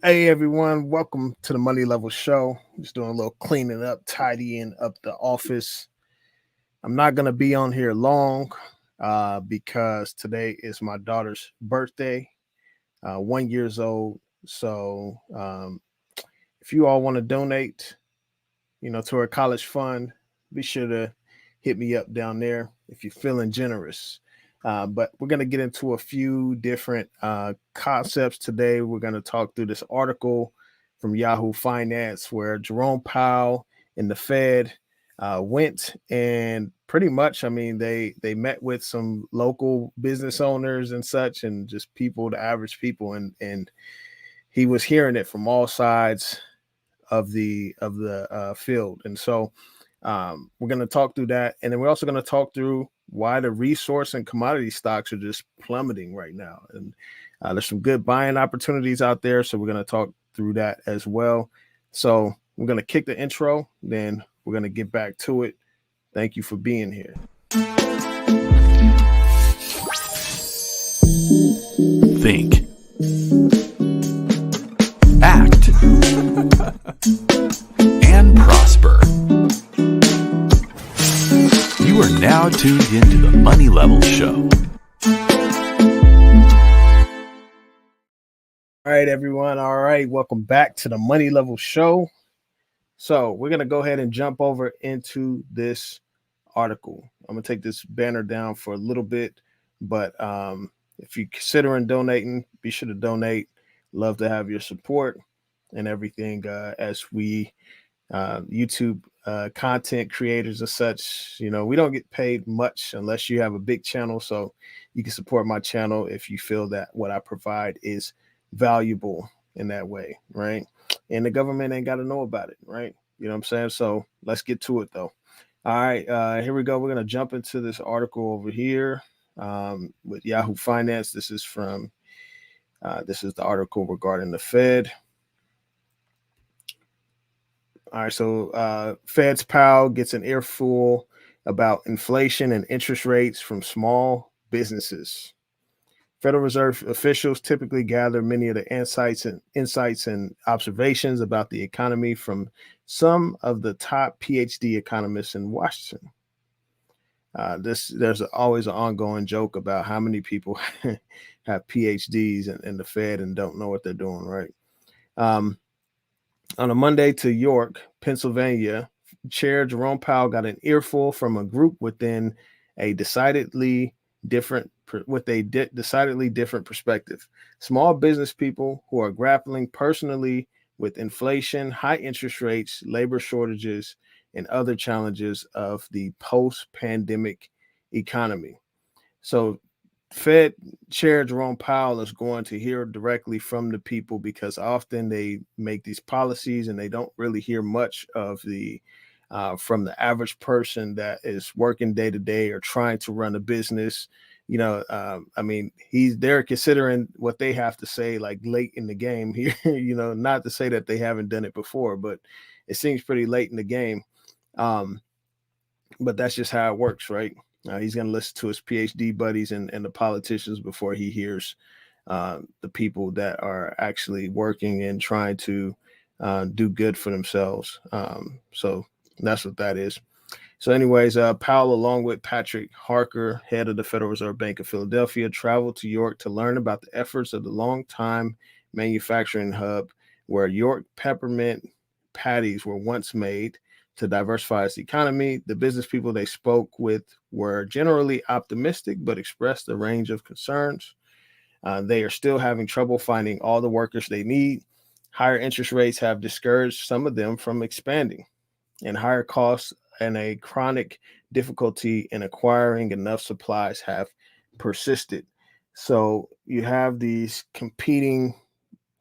Hey everyone, welcome to the Money Level Show. Just doing a little cleaning up, tidying up the office. I'm not gonna be on here long because today is my daughter's birthday, 1 years old. So if you all want to donate, to her college fund, be sure to hit me up down there if you're feeling generous. But we're going to get into a few different concepts today. We're going to talk through this article from Yahoo Finance where Jerome Powell and the Fed went and pretty much, I mean, they met with some local business owners and such, and just people, the average people, and he was hearing it from all sides of the field. And so we're going to talk through that, and then we're also going to talk through why the resource and commodity stocks are just plummeting right now. And there's some good buying opportunities out there, so we're going to talk through that as well. So we're going to kick the intro, then we're going to get back to it. Thank you for being here. Think. Act. And prosper. You are now tuned into the Money Level Show. All right, everyone. All right. Welcome back to the Money Level Show. So we're going to go ahead and jump over into this article. I'm going to take this banner down for a little bit, but if you're considering donating, be sure to donate. Love to have your support and everything as we YouTube content creators and such. We don't get paid much unless you have a big channel. So you can support my channel if you feel that what I provide is valuable in that way, right? And the government ain't got to know about it, right? You know what I'm saying? So let's get to it though. All right, here we go. We're going to jump into this article over here with Yahoo Finance. This is the article regarding the Fed. All right, so Fed's Powell gets an earful about inflation and interest rates from small businesses. Federal Reserve officials typically gather many of the insights and observations about the economy from some of the top PhD economists in Washington. There's always an ongoing joke about how many people have PhDs in the Fed and don't know what they're doing, right? On a Monday to York, Pennsylvania, Chair Jerome Powell got an earful from a group within a decidedly different perspective. Small business people who are grappling personally with inflation, high interest rates, labor shortages, and other challenges of the post-pandemic economy. So Fed Chair Jerome Powell is going to hear directly from the people because often they make these policies and they don't really hear much of the from the average person that is working day to day or trying to run a business. I mean, they're considering what they have to say like late in the game here. Not to say that they haven't done it before, but it seems pretty late in the game. But that's just how it works, right? He's going to listen to his PhD buddies and the politicians before he hears the people that are actually working and trying to do good for themselves. So that's what that is. So anyways, Powell, along with Patrick Harker, head of the Federal Reserve Bank of Philadelphia, traveled to York to learn about the efforts of the longtime manufacturing hub where York peppermint patties were once made to diversify its economy. The business people they spoke with were generally optimistic, but expressed a range of concerns. They are still having trouble finding all the workers they need. Higher interest rates have discouraged some of them from expanding, and higher costs and a chronic difficulty in acquiring enough supplies have persisted. So you have these competing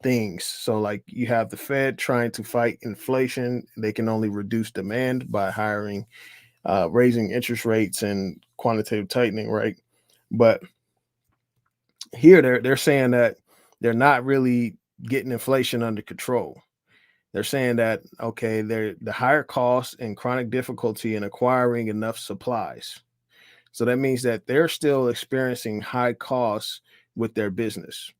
things. So like you have the Fed trying to fight inflation. They can only reduce demand by raising interest rates and quantitative tightening, right? But here they're saying that they're not really getting inflation under control. They're saying that, okay, they're the higher costs and chronic difficulty in acquiring enough supplies. So that means that they're still experiencing high costs with their business.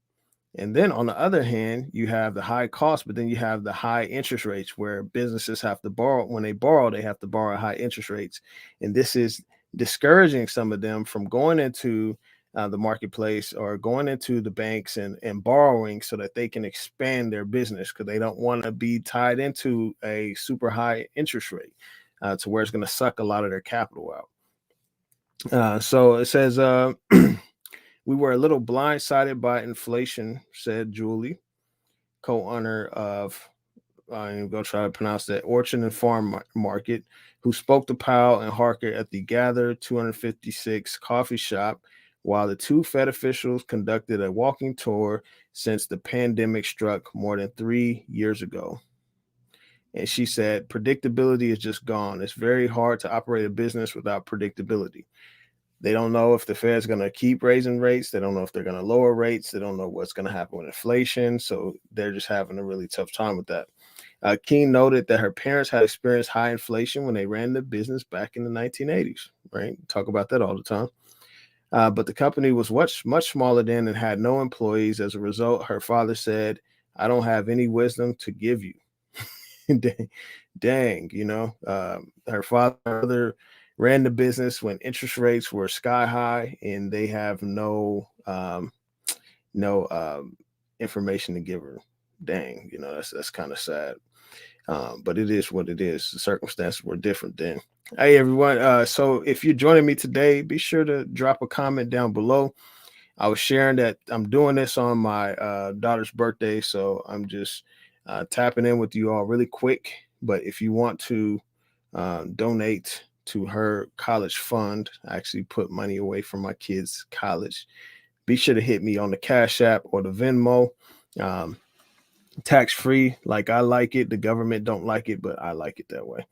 And then on the other hand, you have the high cost, but then you have the high interest rates where businesses have to borrow. When they borrow, they have to borrow high interest rates. And this is discouraging some of them from going into the marketplace or going into the banks and borrowing so that they can expand their business because they don't want to be tied into a super high interest rate to where it's going to suck a lot of their capital out. So it says, we were a little blindsided by inflation, said Julie, co-owner of, I'm going to try to pronounce that, Orchard and Farm Market, who spoke to Powell and Harker at the Gather 256 coffee shop while the two Fed officials conducted a walking tour since the pandemic struck more than 3 years ago. And she said, predictability is just gone. It's very hard to operate a business without predictability. They don't know if the Fed's going to keep raising rates. They don't know if they're going to lower rates. They don't know what's going to happen with inflation. So they're just having a really tough time with that. Keene noted that her parents had experienced high inflation when they ran the business back in the 1980s, right? Talk about that all the time. But the company was much smaller then and had no employees. As a result, her father said, I don't have any wisdom to give you. Dang, her father ran the business when interest rates were sky high and they have no information to give her. Dang, that's kind of sad. But it is what it is. The circumstances were different then. Hey everyone. So if you're joining me today, be sure to drop a comment down below. I was sharing that I'm doing this on my daughter's birthday, so I'm just tapping in with you all really quick. But if you want to donate to her college fund, I actually put money away for my kids' college. Be sure to hit me on the Cash App or the Venmo. Tax free, like I like it. The government don't like it, but I like it that way.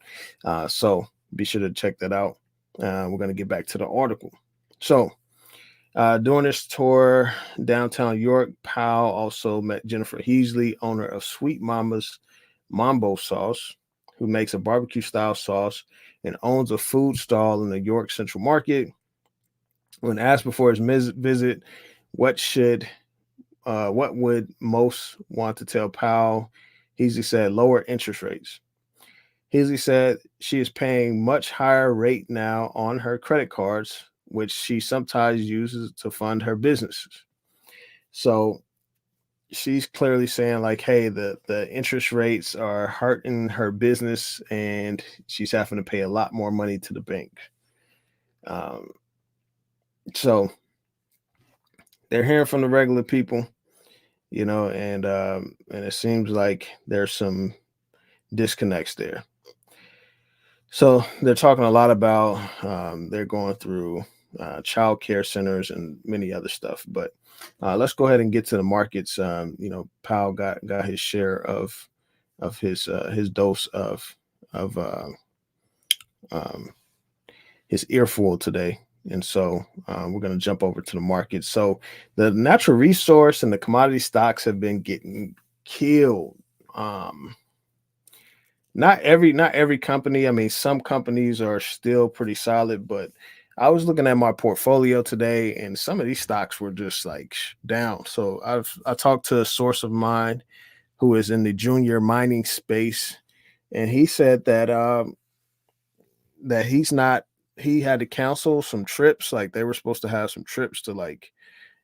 So be sure to check that out. We're going to get back to the article. So during this tour downtown York, Powell also met Jennifer Heasley, owner of Sweet Mama's Mambo Sauce, who makes a barbecue style sauce and owns a food stall in the York Central Market. When asked before his visit, what would most want to tell Powell, Heasley said lower interest rates. Heasley said she is paying much higher rate now on her credit cards, which she sometimes uses to fund her businesses. So she's clearly saying like, hey, the interest rates are hurting her business and she's having to pay a lot more money to the bank. So they're hearing from the regular people, and it seems like there's some disconnects there. So they're talking a lot about they're going through child care centers and many other stuff. But let's go ahead and get to the markets. Powell got his share of his dose of his earful today. And so we're going to jump over to the market. So the natural resource and the commodity stocks have been getting killed. Not every company. I mean, some companies are still pretty solid, but I was looking at my portfolio today and some of these stocks were just like down. So I talked to a source of mine who is in the junior mining space, and he said that that he had to cancel some trips. Like they were supposed to have some trips to like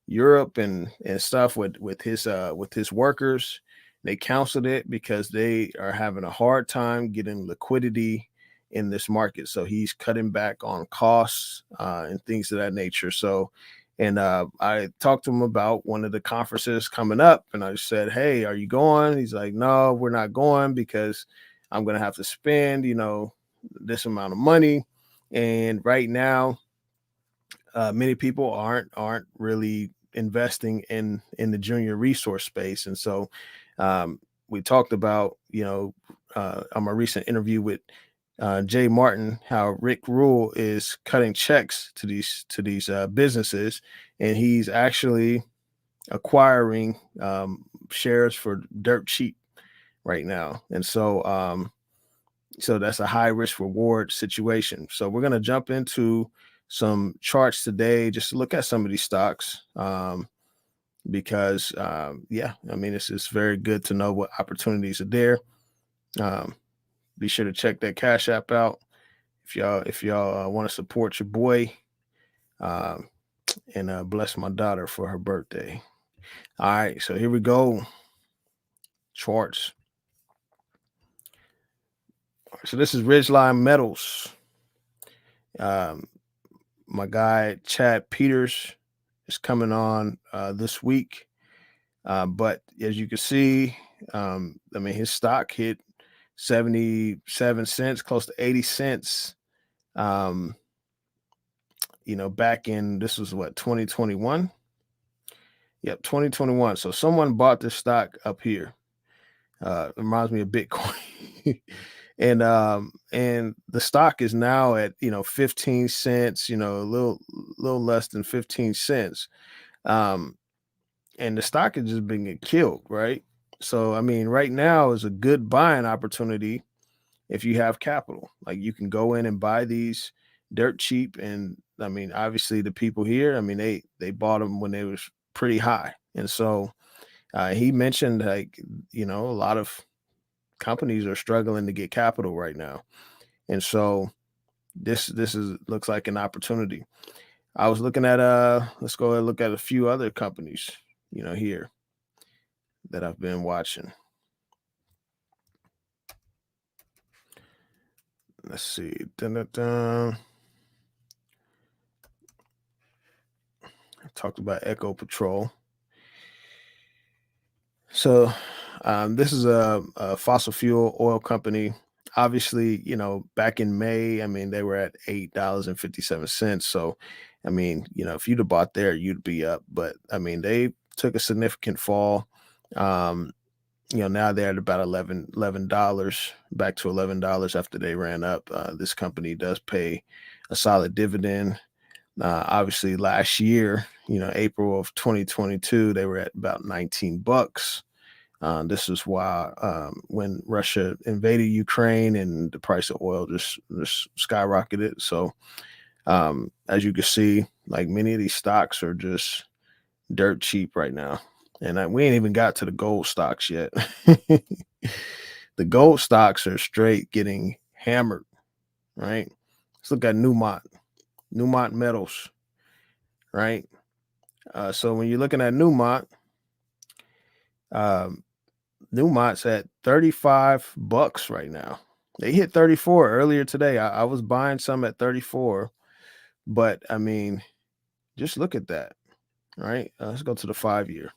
Europe and stuff with his workers. They canceled it because they are having a hard time getting liquidity in this market. So he's cutting back on costs and things of that nature. So, and I talked to him about one of the conferences coming up, and I said, "Hey, are you going?" He's like, "No, we're not going because I'm going to have to spend, this amount of money." And right now, many people aren't really investing in the junior resource space. And so we talked about on my recent interview with Jay Martin how Rick Rule is cutting checks to these businesses, and he's actually acquiring shares for dirt cheap right now. And so so that's a high risk reward situation. So we're going to jump into some charts today just to look at some of these stocks. because yeah, I mean, it's very good to know what opportunities are there. Um, be sure to check that Cash App out if y'all want to support your boy, um, and bless my daughter for her birthday. All right, so here we go. Charts. So this is Ridgeline Metals. Um, my guy Chad Peters is coming on this week. But as you can see, I mean, his stock hit 77 cents, close to 80 cents. Um, back in, this was what, 2021? Yep, 2021. So someone bought this stock up here. Reminds me of Bitcoin. And the stock is now at 15 cents, a little less than 15 cents. Um, and the stock has just been getting killed, right? So I mean, right now is a good buying opportunity if you have capital. Like, you can go in and buy these dirt cheap. And I mean, obviously the people here, I mean, they bought them when they was pretty high. And so he mentioned, like, a lot of companies are struggling to get capital right now. And so this is looks like an opportunity. I was looking at let's go ahead and look at a few other companies, here that I've been watching. Let's see. Dun. I talked about Echo Patrol. So this is a fossil fuel oil company. Obviously, back in May, I mean, they were at $8.57. So, I mean, if you'd have bought there, you'd be up. But I mean, they took a significant fall. Um, now they're at about $11, back to $11 after they ran up. This company does pay a solid dividend. Obviously, last year, April of 2022, they were at about $19. This is why when Russia invaded Ukraine and the price of oil just skyrocketed. So as you can see, like, many of these stocks are just dirt cheap right now. And we ain't even got to the gold stocks yet. The gold stocks are straight getting hammered, right? Let's look at Newmont Metals, right? So when you're looking at Newmont, um, Newmont's at $35 right now. They hit 34 earlier today. I was buying some at 34, but I mean, just look at that, right? Let's go to the 5-year.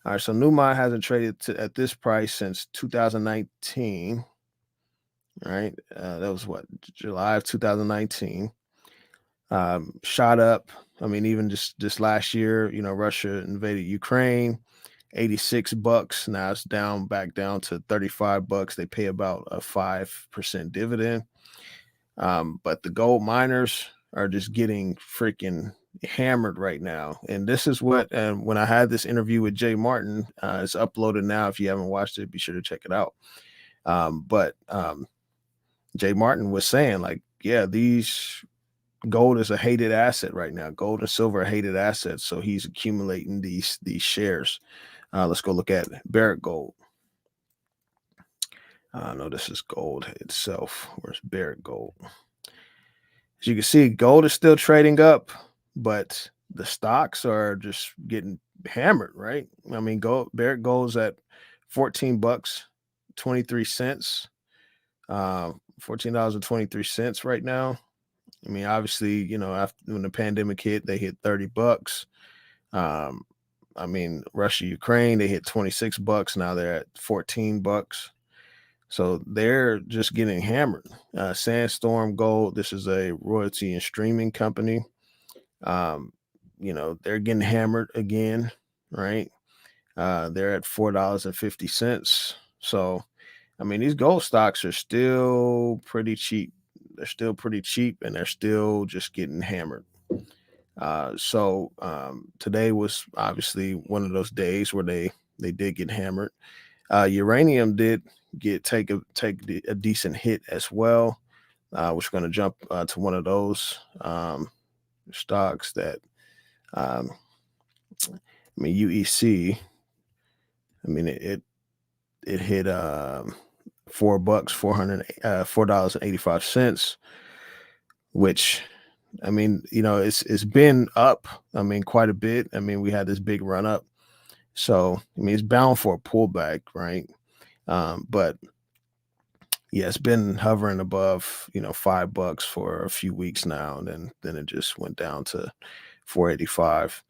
All right, so Newmont hasn't traded at this price since 2019, right? That was what, July of 2019. Shot up. I mean, even just last year, Russia invaded Ukraine. $86. Now it's back down to $35. They pay about a 5% dividend. But the gold miners are just getting freaking hammered right now. And this is what, when I had this interview with Jay Martin, it's uploaded now. If you haven't watched it, be sure to check it out. But Jay Martin was saying, like, yeah, gold is a hated asset right now. Gold and silver are hated assets. So he's accumulating these shares. Let's go look at Barrick Gold. No, this is gold itself. Where's Barrick Gold? As you can see, gold is still trading up, but the stocks are just getting hammered, right? I mean, Barrick Gold's at $14.23. $14.23 right now. I mean, obviously, after when the pandemic hit, they hit $30. I mean, Russia, Ukraine, they hit $26. Now they're at $14. So they're just getting hammered. Sandstorm Gold, this is a royalty and streaming company. They're getting hammered again, right? They're at $4.50. So, I mean, these gold stocks are still pretty cheap. They're still pretty cheap, and they're still just getting hammered. So today was obviously one of those days where they did get hammered. Uranium did take a decent hit as well. We're going to jump to one of those stocks that I mean, UEC, I mean, it hit $4, 4.85, which, I mean, it's been up, I mean, quite a bit. I mean, we had this big run up. So, I mean, it's bound for a pullback, right? But yeah, it's been hovering above, $5 for a few weeks now, and then it just went down to 4.85.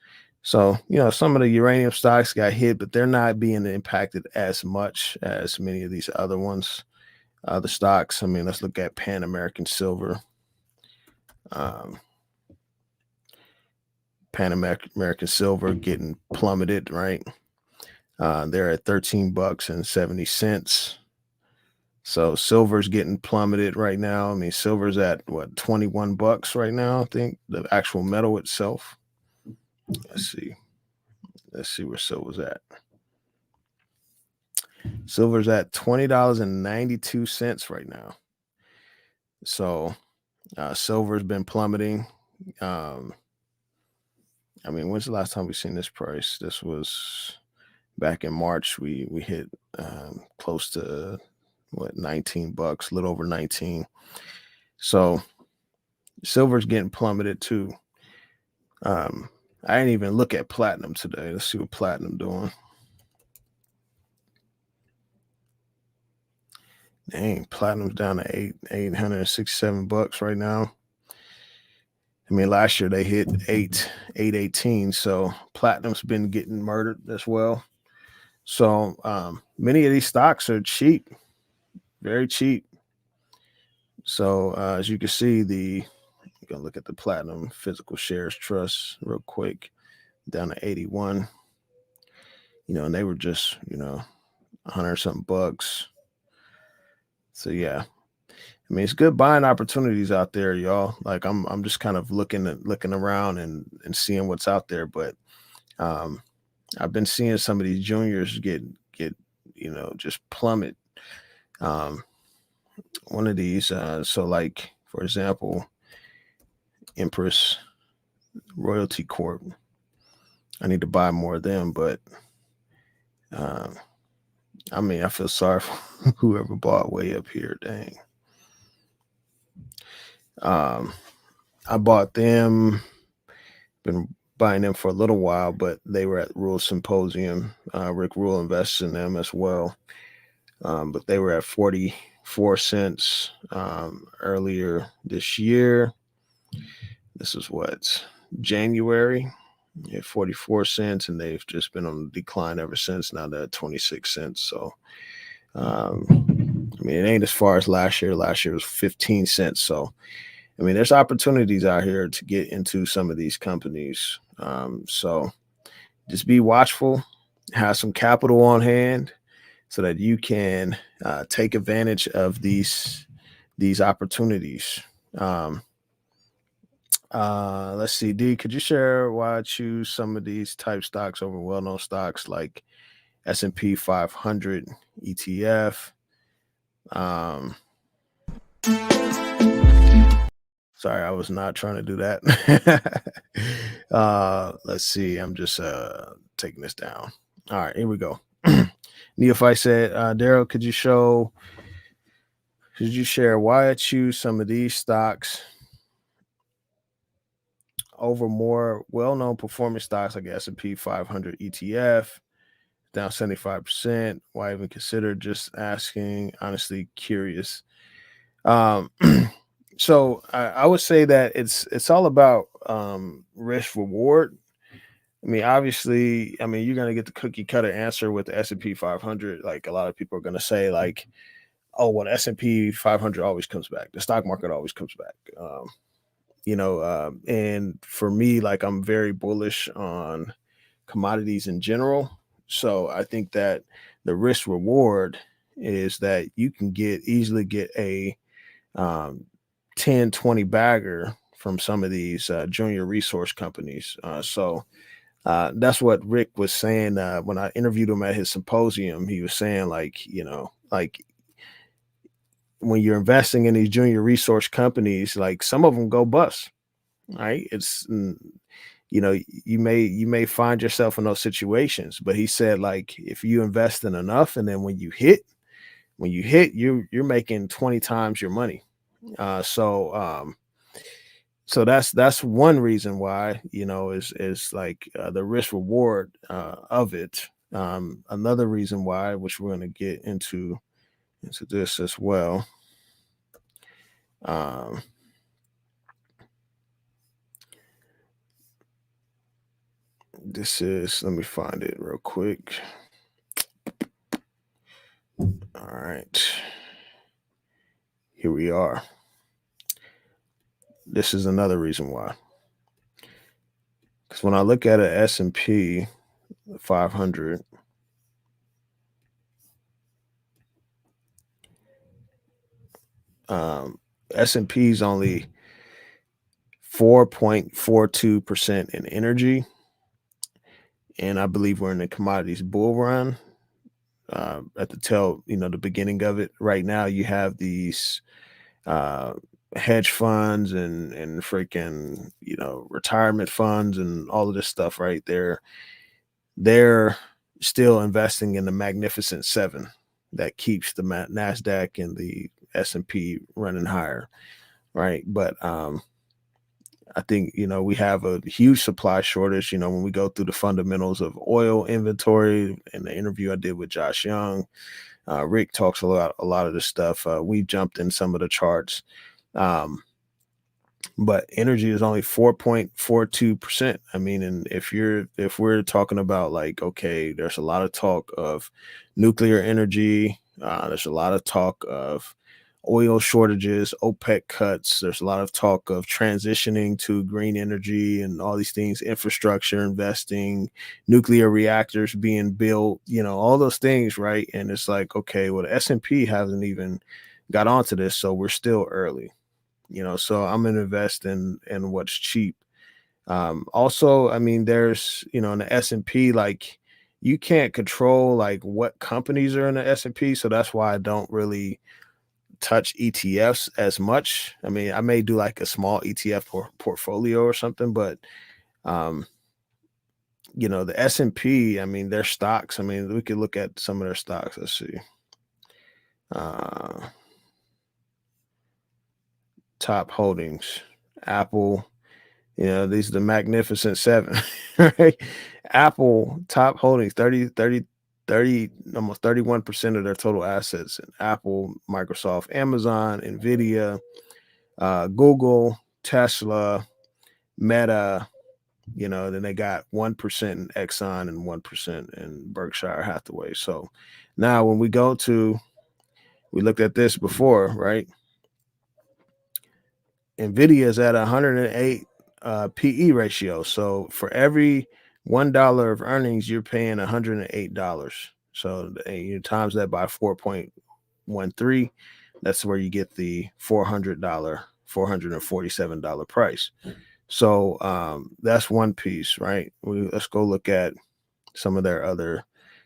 So, some of the uranium stocks got hit, but they're not being impacted as much as many of these other ones, other stocks. I mean, let's look at Pan American Silver. Um, Pan American Silver getting plummeted, right? They're at $13.70. So silver's getting plummeted right now. I mean, silver's at what, $21 right now, I think, the actual metal itself. Let's see. Let's see where silver's at. Silver's at $20.92 right now. So silver's been plummeting. I mean, when's the last time we seen this price? This was back in March. We hit close to what, $19, a little over 19. So silver's getting plummeted too. I didn't even look at platinum today. Let's see what platinum doing. Dang, platinum's down to $867 right now. I mean, last year they hit 818. So platinum's been getting murdered as well. So many of these stocks are cheap, very cheap. So as you can see, I'm gonna look at the platinum physical shares trust real quick, down to 81. And they were just, 100 something bucks. So yeah, I mean, it's good buying opportunities out there, y'all. Like I'm just kind of looking around and seeing what's out there. But I've been seeing some of these juniors get just plummet. One of these, so like for example, Empress Royalty Corp. I need to buy more of them, but I mean, I feel sorry for whoever bought way up here. Dang. I bought them, been buying them for a little while, but they were at Rule Symposium. Rick Rule invests in them as well. But they were at 44 cents earlier this year. This is what, January, at 44 cents, and they've just been on the decline ever since. Now they're at 26 cents. So, I mean, it ain't as far as last year. Last year was 15 cents. So, I mean, there's opportunities out here to get into some of these companies. So just be watchful, have some capital on hand so that you can take advantage of these opportunities. Let's see, D, could you share why I choose some of these type stocks over well-known stocks like S&P 500 ETF? Sorry, I was not trying to do that. Let's see. I'm just taking this down. All right, here we go. Neophyte said, Daryl, could you share why I choose some of these stocks over more well-known performing stocks like S&P 500 ETF, down 75%? Why even consider? Just asking, honestly curious. So I would say that it's all about risk reward. I mean, obviously, I mean, you're going to get the cookie cutter answer with the S&P 500. Like a lot of people are going to say like, oh, well, the S&P 500 always comes back. The stock market always comes back. And for me, like I'm very bullish on commodities in general. So I think that the risk reward is that you can easily get a 10, 20 bagger from some of these junior resource companies. So that's what Rick was saying when I interviewed him at his symposium. He was saying like when you're investing in these junior resource companies, like some of them go bust, right? you may find yourself in those situations. But he said, like, if you invest in enough, and then when you hit, you're making 20 times your money. So that's one reason why, is like, the risk reward of it. Another reason why, which we're going to get into this as well. Um, this is, let me find it real quick. All right, here we are. This is another reason why. Because when I look at an S&P 500, S&P is only 4.42% in energy, and I believe we're in the commodities bull run. At the beginning of it. Right now, you have these uh, hedge funds and freaking, retirement funds and all of this stuff. Right there, they're still investing in the Magnificent Seven that keeps the Nasdaq and the S&P running higher. Right, but I think, we have a huge supply shortage. When we go through the fundamentals of oil inventory, in the interview I did with Josh Young, Rick talks a lot of this stuff. We jumped in some of the charts. Um, but energy is only 4.42%. I mean, and if we're talking about, like, okay, there's a lot of talk of nuclear energy, there's a lot of talk of oil shortages, OPEC cuts, there's a lot of talk of transitioning to green energy and all these things, infrastructure investing, nuclear reactors being built, all those things, right? And it's like, okay, well, the S&P hasn't even got onto this, so we're still early. So I'm gonna invest in what's cheap. Also, I mean, there's, in the S&P, like, you can't control, like, what companies are in the S&P, so that's why I don't really touch ETFs as much. I mean, I may do like a small ETF portfolio or something, but um, the S&P, I mean, their stocks, I mean, we could look at some of their stocks. Let's see. Uh, Top holdings, Apple, these are the Magnificent Seven, right? Apple top holdings, 30, almost 31% of their total assets. And Apple, Microsoft, Amazon, Nvidia, Google, Tesla, Meta, then they got 1% in Exxon and 1% in Berkshire Hathaway. So now when we looked at this before, right? Nvidia is at 108 PE ratio. So for every $1 of earnings, you're paying $108. So you times that by 4.13. That's where you get the $447 price. So that's one piece, right? Let's go look at some of their other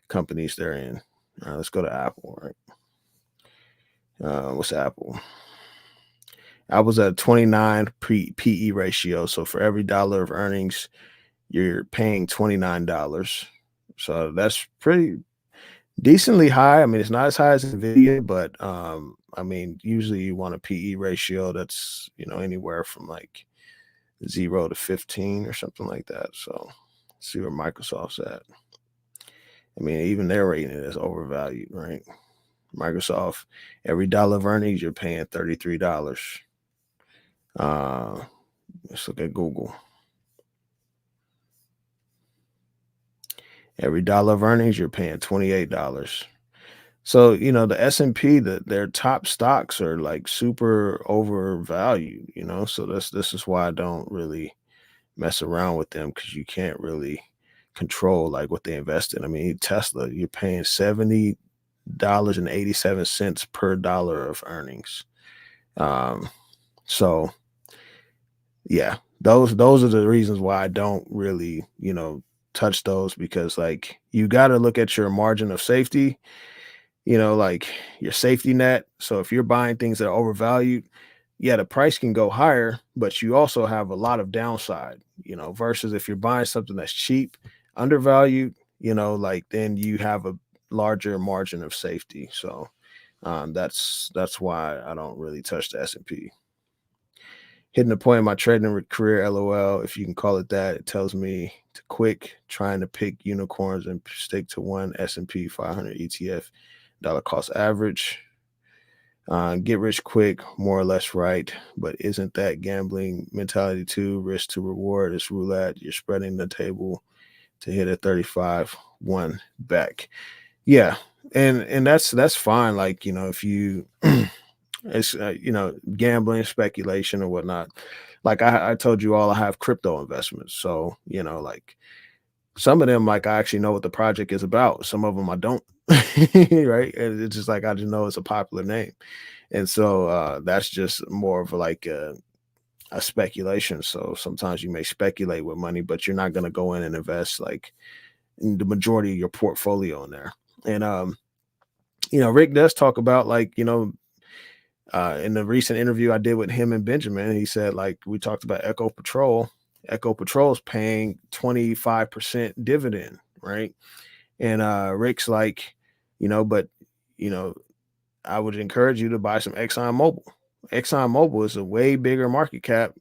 companies they're in. Let's go to Apple, right? What's Apple? Apple's at 29 PE ratio. So for every dollar of earnings, you're paying $29. So that's pretty decently high. I mean, it's not as high as Nvidia, but I mean, usually you want a PE ratio that's, anywhere from like 0 to 15 or something like that. So let's see where Microsoft's at. I mean, even their rating is overvalued, right? Microsoft, every dollar of earnings, you're paying $33. Let's look at Google. Every dollar of earnings, you're paying $28. So, the S&P, their top stocks are like super overvalued, so this is why I don't really mess around with them, because you can't really control like what they invest in. I mean, Tesla, you're paying $70.87 per dollar of earnings. So yeah, those are the reasons why I don't really, touch those, because like you got to look at your margin of safety, like your safety net. So if you're buying things that are overvalued, yeah, the price can go higher, but you also have a lot of downside. versus if you're buying something that's cheap, undervalued, like then you have a larger margin of safety. So that's why I don't really touch the S&P. Hitting the point in my trading career, LOL, if you can call it that. It tells me to quick trying to pick unicorns and stick to one S&P 500 ETF dollar cost average. Get rich quick, more or less right, but isn't that gambling mentality too? Risk to reward is roulette. You're spreading the table to hit a 35 one back. Yeah, and that's fine. Like if you it's gambling, speculation, or whatnot. Like I told you all, I have crypto investments, so like some of them, like I actually know what the project is about. Some of them I don't. Right, and it's just like I just know it's a popular name, and so that's just more of like a speculation. So sometimes you may speculate with money, but you're not going to go in and invest like in the majority of your portfolio in there. And Rick does talk about like in the recent interview I did with him and Benjamin, he said like we talked about Echo Patrol. Echo Patrol is paying 25% dividend, right? And Rick's like, but you know, I would encourage you to buy some Exxon Mobil. Exxon Mobil is a way bigger market cap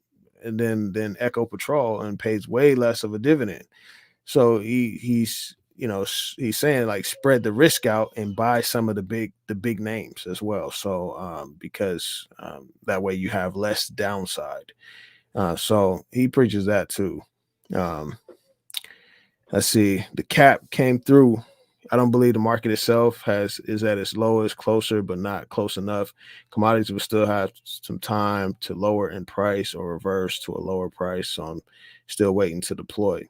than Echo Patrol and pays way less of a dividend. So he's saying like spread the risk out and buy some of the big names as well. So because that way you have less downside. So he preaches that too. Um, let's see, the cap came through. I don't believe the market itself is at its lowest, closer but not close enough. Commodities will still have some time to lower in price or reverse to a lower price. So I'm still waiting to deploy.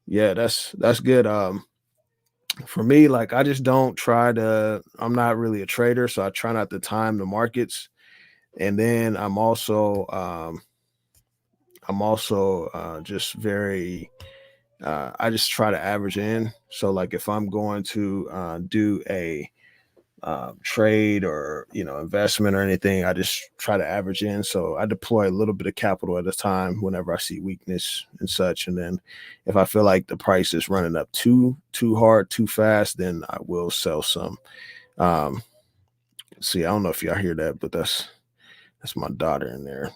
Yeah, that's good. For me, like I just don't try to. I'm not really a trader, so I try not to time the markets. And then I'm also just very I just try to average in. So like if I'm going to do a trade or investment or anything, I just try to average in. So I deploy a little bit of capital at a time whenever I see weakness and such. And then if I feel like the price is running up too hard, too fast, then I will sell some. Um, see, I don't know if y'all hear that, but that's my daughter in there.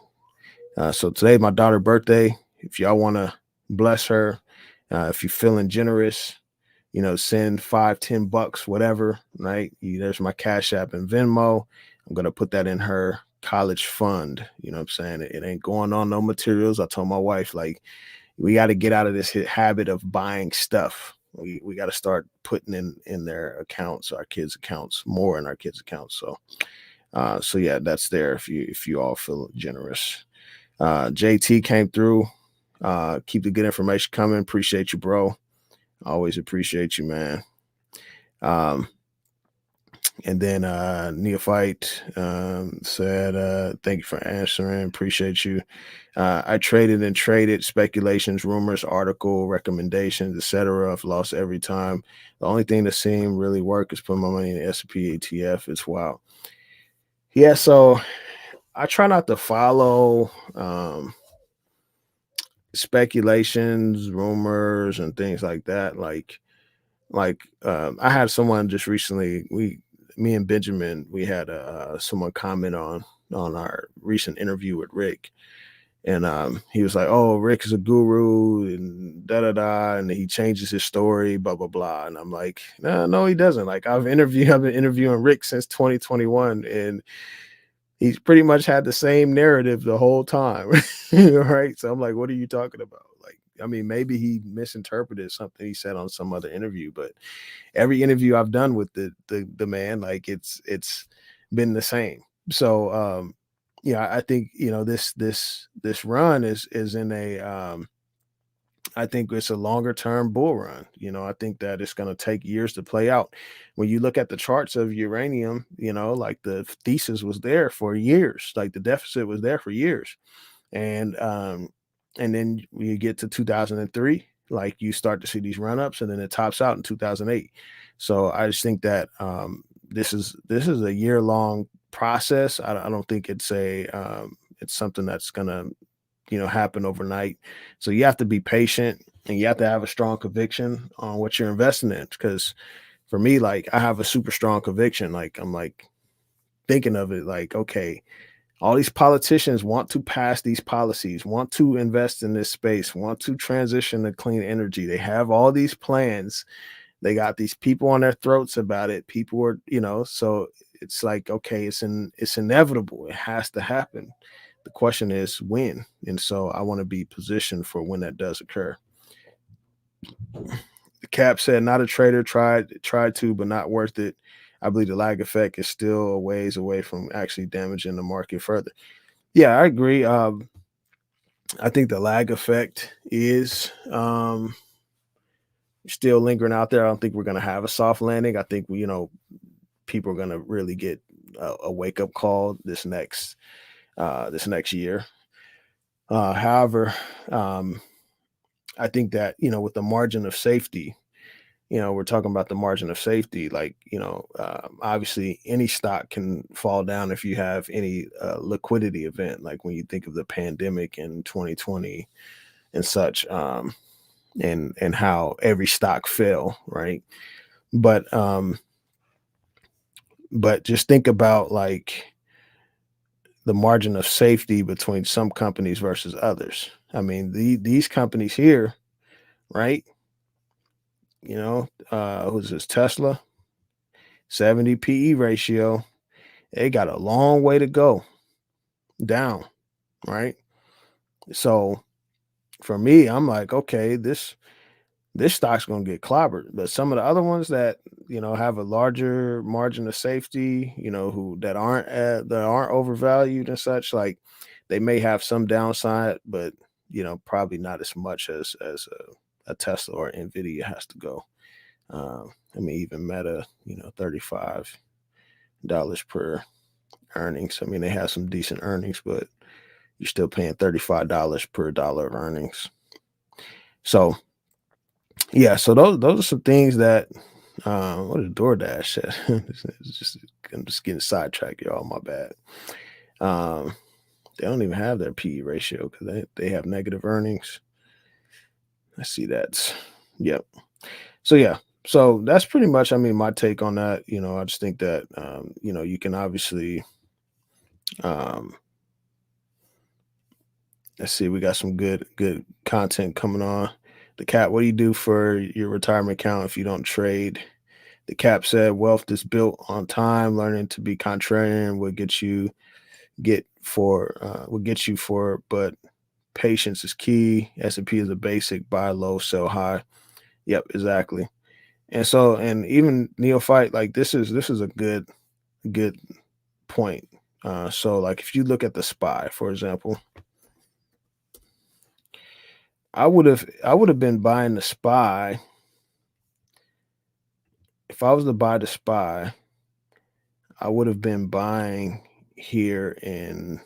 So today, my daughter's birthday. If y'all want to bless her, if you're feeling generous, send 5, 10 bucks, whatever, right? There's my Cash App and Venmo. I'm going to put that in her college fund. You know what I'm saying? It ain't going on no materials. I told my wife, like, we got to get out of this habit of buying stuff. We got to start putting in their accounts, our kids' accounts, more in our kids' accounts. So yeah, that's there if you all feel generous. JT came through. Keep the good information coming. Appreciate you, bro. Always appreciate you, man. Um, and then Neophyte said, thank you for answering. Appreciate you. I traded speculations, rumors, article, recommendations, etc. I've lost every time. The only thing that seemed really work is putting my money in the S&P ETF. It's wild. Yeah, so I try not to follow speculations, rumors, and things like that. I had someone just recently. Me and Benjamin, we had someone comment on our recent interview with Rick, and he was like, "Oh, Rick is a guru and da da da," and he changes his story, blah blah blah. And I'm like, no, he doesn't. Like I've been interviewing Rick since 2021, and he's pretty much had the same narrative the whole time. Right? So I'm like, what are you talking about? Like, I mean, maybe he misinterpreted something he said on some other interview, but every interview I've done with the man, like it's been the same. So yeah, I think this run is in a I think it's a longer term bull run. I think that it's going to take years to play out. When you look at the charts of uranium, like the thesis was there for years, like the deficit was there for years. And then you get to 2003, like you start to see these run ups, and then it tops out in 2008. So I just think that this is a year long process. I don't think it's something that's gonna happen overnight. So you have to be patient and you have to have a strong conviction on what you're investing in. Because for me, like I have a super strong conviction. Like I'm like thinking of it like, okay, all these politicians want to pass these policies, want to invest in this space, want to transition to clean energy. They have all these plans. They got these people on their throats about it. People are, so it's like, okay, it's inevitable. It has to happen. The question is when. And so I want to be positioned for when that does occur. The cap said, not a trader, tried to, but not worth it. I believe the lag effect is still a ways away from actually damaging the market further. Yeah, I agree. I think the lag effect is still lingering out there. I don't think we're going to have a soft landing. I think people are going to really get a wake up call this next year. However, I think that with the margin of safety, we're talking about the margin of safety. Like obviously, any stock can fall down if you have any liquidity event, like when you think of the pandemic in 2020 and such. And how every stock fell, right? But but just think about like the margin of safety between some companies versus others. I mean, these companies here, right? Who's this? Tesla, 70 PE ratio. They got a long way to go down, right? So for me, I'm like, okay, this stock's going to get clobbered. But some of the other ones that have a larger margin of safety, who that aren't overvalued and such, like they may have some downside, but probably not as much as a Tesla or Nvidia has to go. I mean, even Meta, $35 per earnings. I mean, they have some decent earnings, but you're still paying $35 per dollar of earnings. So yeah, so those are some things that what is DoorDash said. I'm just getting sidetracked, y'all. My bad. They don't even have their PE ratio because they have negative earnings. I see that. Yep. So yeah. So that's pretty much, I mean, my take on that. I just think that you can obviously um let's see, we got some good content coming on. The cat, what do you do for your retirement account if you don't trade? The cap said wealth is built on time. Learning to be contrarian will get you for, but patience is key. S&P is a basic, buy low, sell high. Yep, exactly. And even neophyte, like this is a good point. So like if you look at the SPY, for example, I would have been buying the SPY if I was to buy the SPY. I would have been buying here in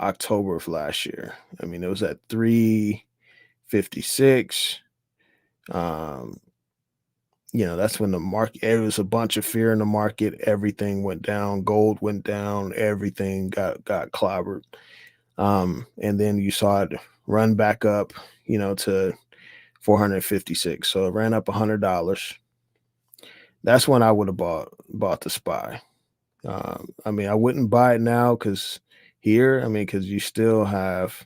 October of last year. I mean, it was at 356. Um, that's when the market, it was a bunch of fear in the market. Everything went down, gold went down, everything got clobbered. And then you saw it run back up, to 456. So it ran up $100. That's when I would have bought the SPY. I mean, I wouldn't buy it now because because you still have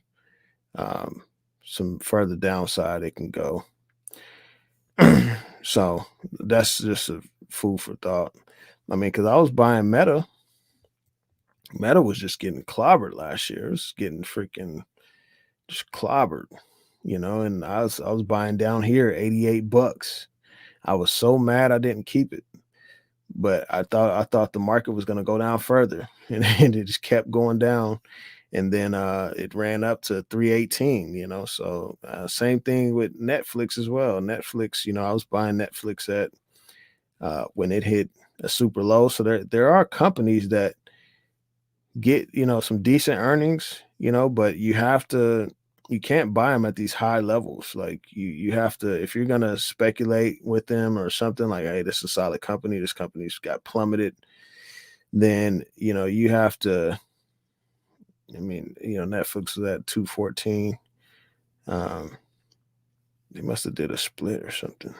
some further downside it can go. So that's just a food for thought. I mean, because I was buying Meta. Meta was just getting clobbered last year. It was getting freaking just clobbered, and I was buying down here $88. I was so mad I didn't keep it. But I thought the market was going to go down further, and it just kept going down, and then it ran up to 318. So same thing with Netflix as well. Netflix, I was buying Netflix at when it hit a super low. So there are companies that get some decent earnings, but you can't buy them at these high levels. Like you have to, if you're gonna speculate with them or something like, hey, this is a solid company, this company's got plummeted, then you have to I mean, Netflix was at 214. Um, they must have did a split or something.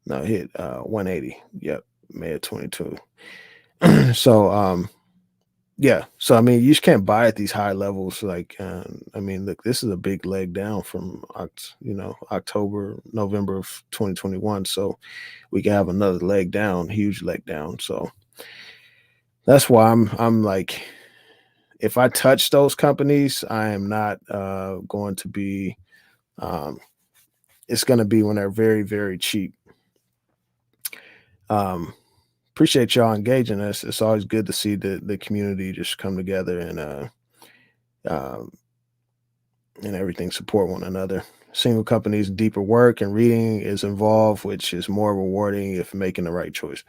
No, it hit 180. Yep, May of 22. So yeah, so I mean, you just can't buy at these high levels. Like, I mean, look, this is a big leg down from October, November of 2021. So we can have another leg down, huge leg down. So that's why I'm like, if I touch those companies, I am not going to be. Um, it's going to be when they're very, very cheap. Um, Appreciate y'all engaging us. It's always good to see the community just come together um, and everything support one another. Single companies, deeper work and reading is involved, which is more rewarding if making the right choice.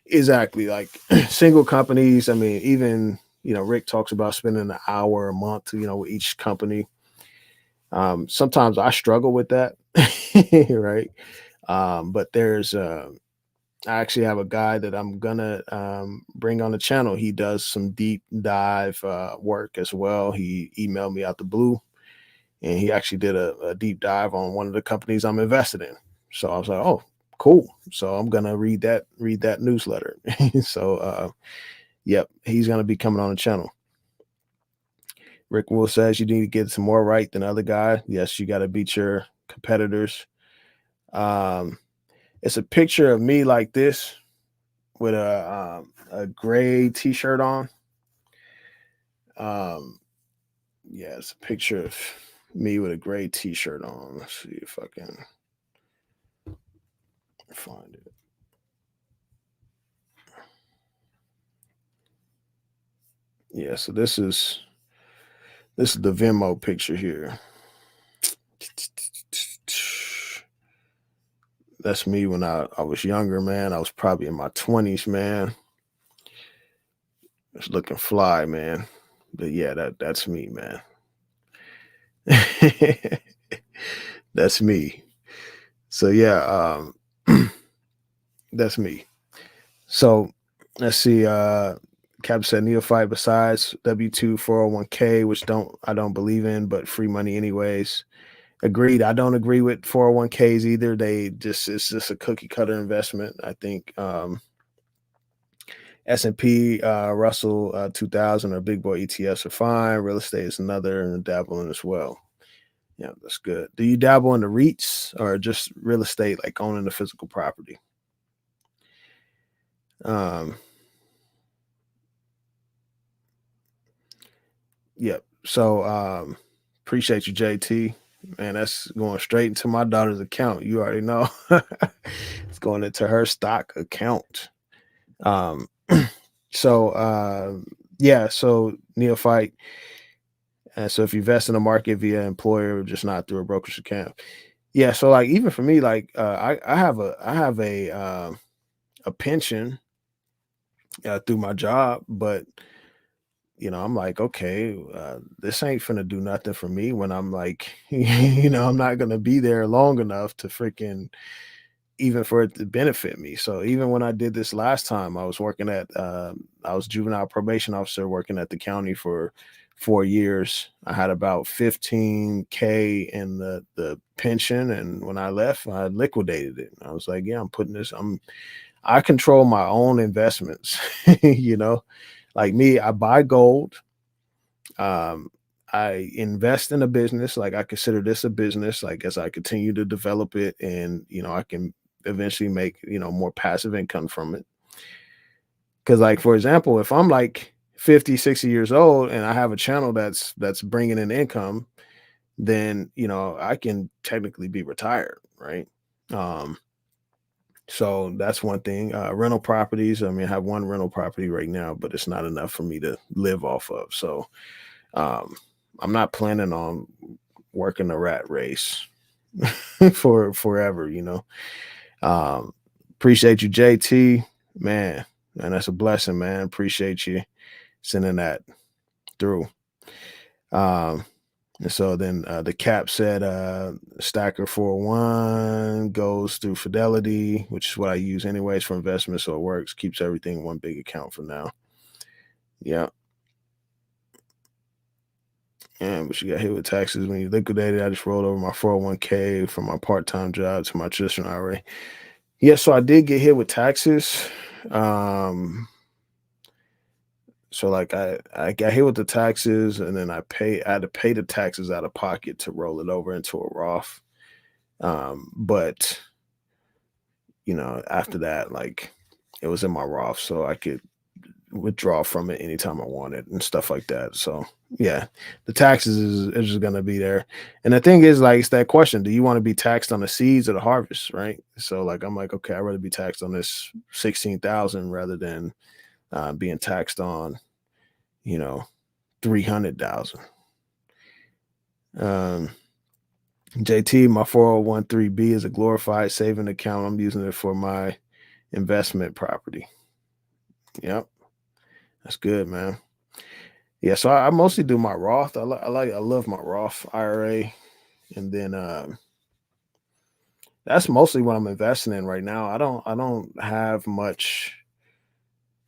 Exactly. Like single companies, I mean, even, Rick talks about spending an hour a month, with each company. Sometimes I struggle with that, right? But I actually have a guy that I'm gonna bring on the channel. He does some deep dive work as well. He emailed me out the blue, and he actually did a deep dive on one of the companies I'm invested in. So I was like, oh, cool. So I'm gonna read that newsletter. So yep, he's gonna be coming on the channel. Rick Will says you need to get some more right than other guy. Yes, you got to beat your competitors. Um, it's a picture of me like this with a gray t-shirt on. Um, yeah, it's a picture of me with a gray t-shirt on. Let's see if I can find it. Yeah, so this is the Venmo picture here. That's me when I was younger, man. I was probably in my 20s, man. It's looking fly, man. But yeah, that's me, man. That's me. So yeah, that's me. So let's see. Cap said neophyte besides W-2 401k, which I don't believe in, but free money anyways. Agreed. I don't agree with 401ks either. It's just a cookie cutter investment. I think S&P, Russell 2000 or big boy ETFs are fine. Real estate is another and dabbling as well. Yeah, that's good. Do you dabble in the REITs or just real estate, like owning the physical property? Um, yep. So appreciate you, JT. Man, that's going straight into my daughter's account. You already know. It's going into her stock account. Um, so yeah, so neophyte. And so if you invest in the market via employer, just not through a brokerage account. Yeah, so like even for me, like I have a pension through my job, but I'm like, okay, this ain't finna do nothing for me when I'm like, I'm not gonna be there long enough to freaking even for it to benefit me. So even when I did this last time, I was juvenile probation officer working at the county for 4 years. I had about 15K in the pension, and when I left, I liquidated it. I was like, yeah, I control my own investments, like me, I buy gold. Um, I invest in a business. Like I consider this a business. Like as I continue to develop it, and I can eventually make more passive income from it. Because like for example, if I'm like 50, 60 years old and I have a channel that's bringing in income, then I can technically be retired, right? Um, so that's one thing. Rental properties. I mean, I have one rental property right now, but it's not enough for me to live off of. So um, I'm not planning on working a rat race for forever. Um, Appreciate you, JT. Man, that's a blessing, man. Appreciate you sending that through. Um, and so then the cap said Stacker 401 goes through Fidelity, which is what I use anyways for investment. So it works, keeps everything in one big account for now. Yeah. Yeah, but you got hit with taxes when you liquidated. I just rolled over my 401k from my part-time job to my traditional IRA. Yeah, so I did get hit with taxes. Um, so like I got hit with the taxes, and then I had to pay the taxes out of pocket to roll it over into a Roth. But after that, like it was in my Roth, so I could withdraw from it anytime I wanted and stuff like that. So yeah, the taxes is just gonna be there. And the thing is, like, it's that question: do you want to be taxed on the seeds or the harvest? Right. So like I'm like, okay, I'd rather be taxed on this 16,000 rather than being taxed on, you know, 300,000. Um, JT, my 401(k)(3)(b is a glorified saving account. I'm using it for my investment property. Yep, that's good, man. Yeah, so I mostly do my Roth. I love my Roth IRA, and then that's mostly what I'm investing in right now. I don't have much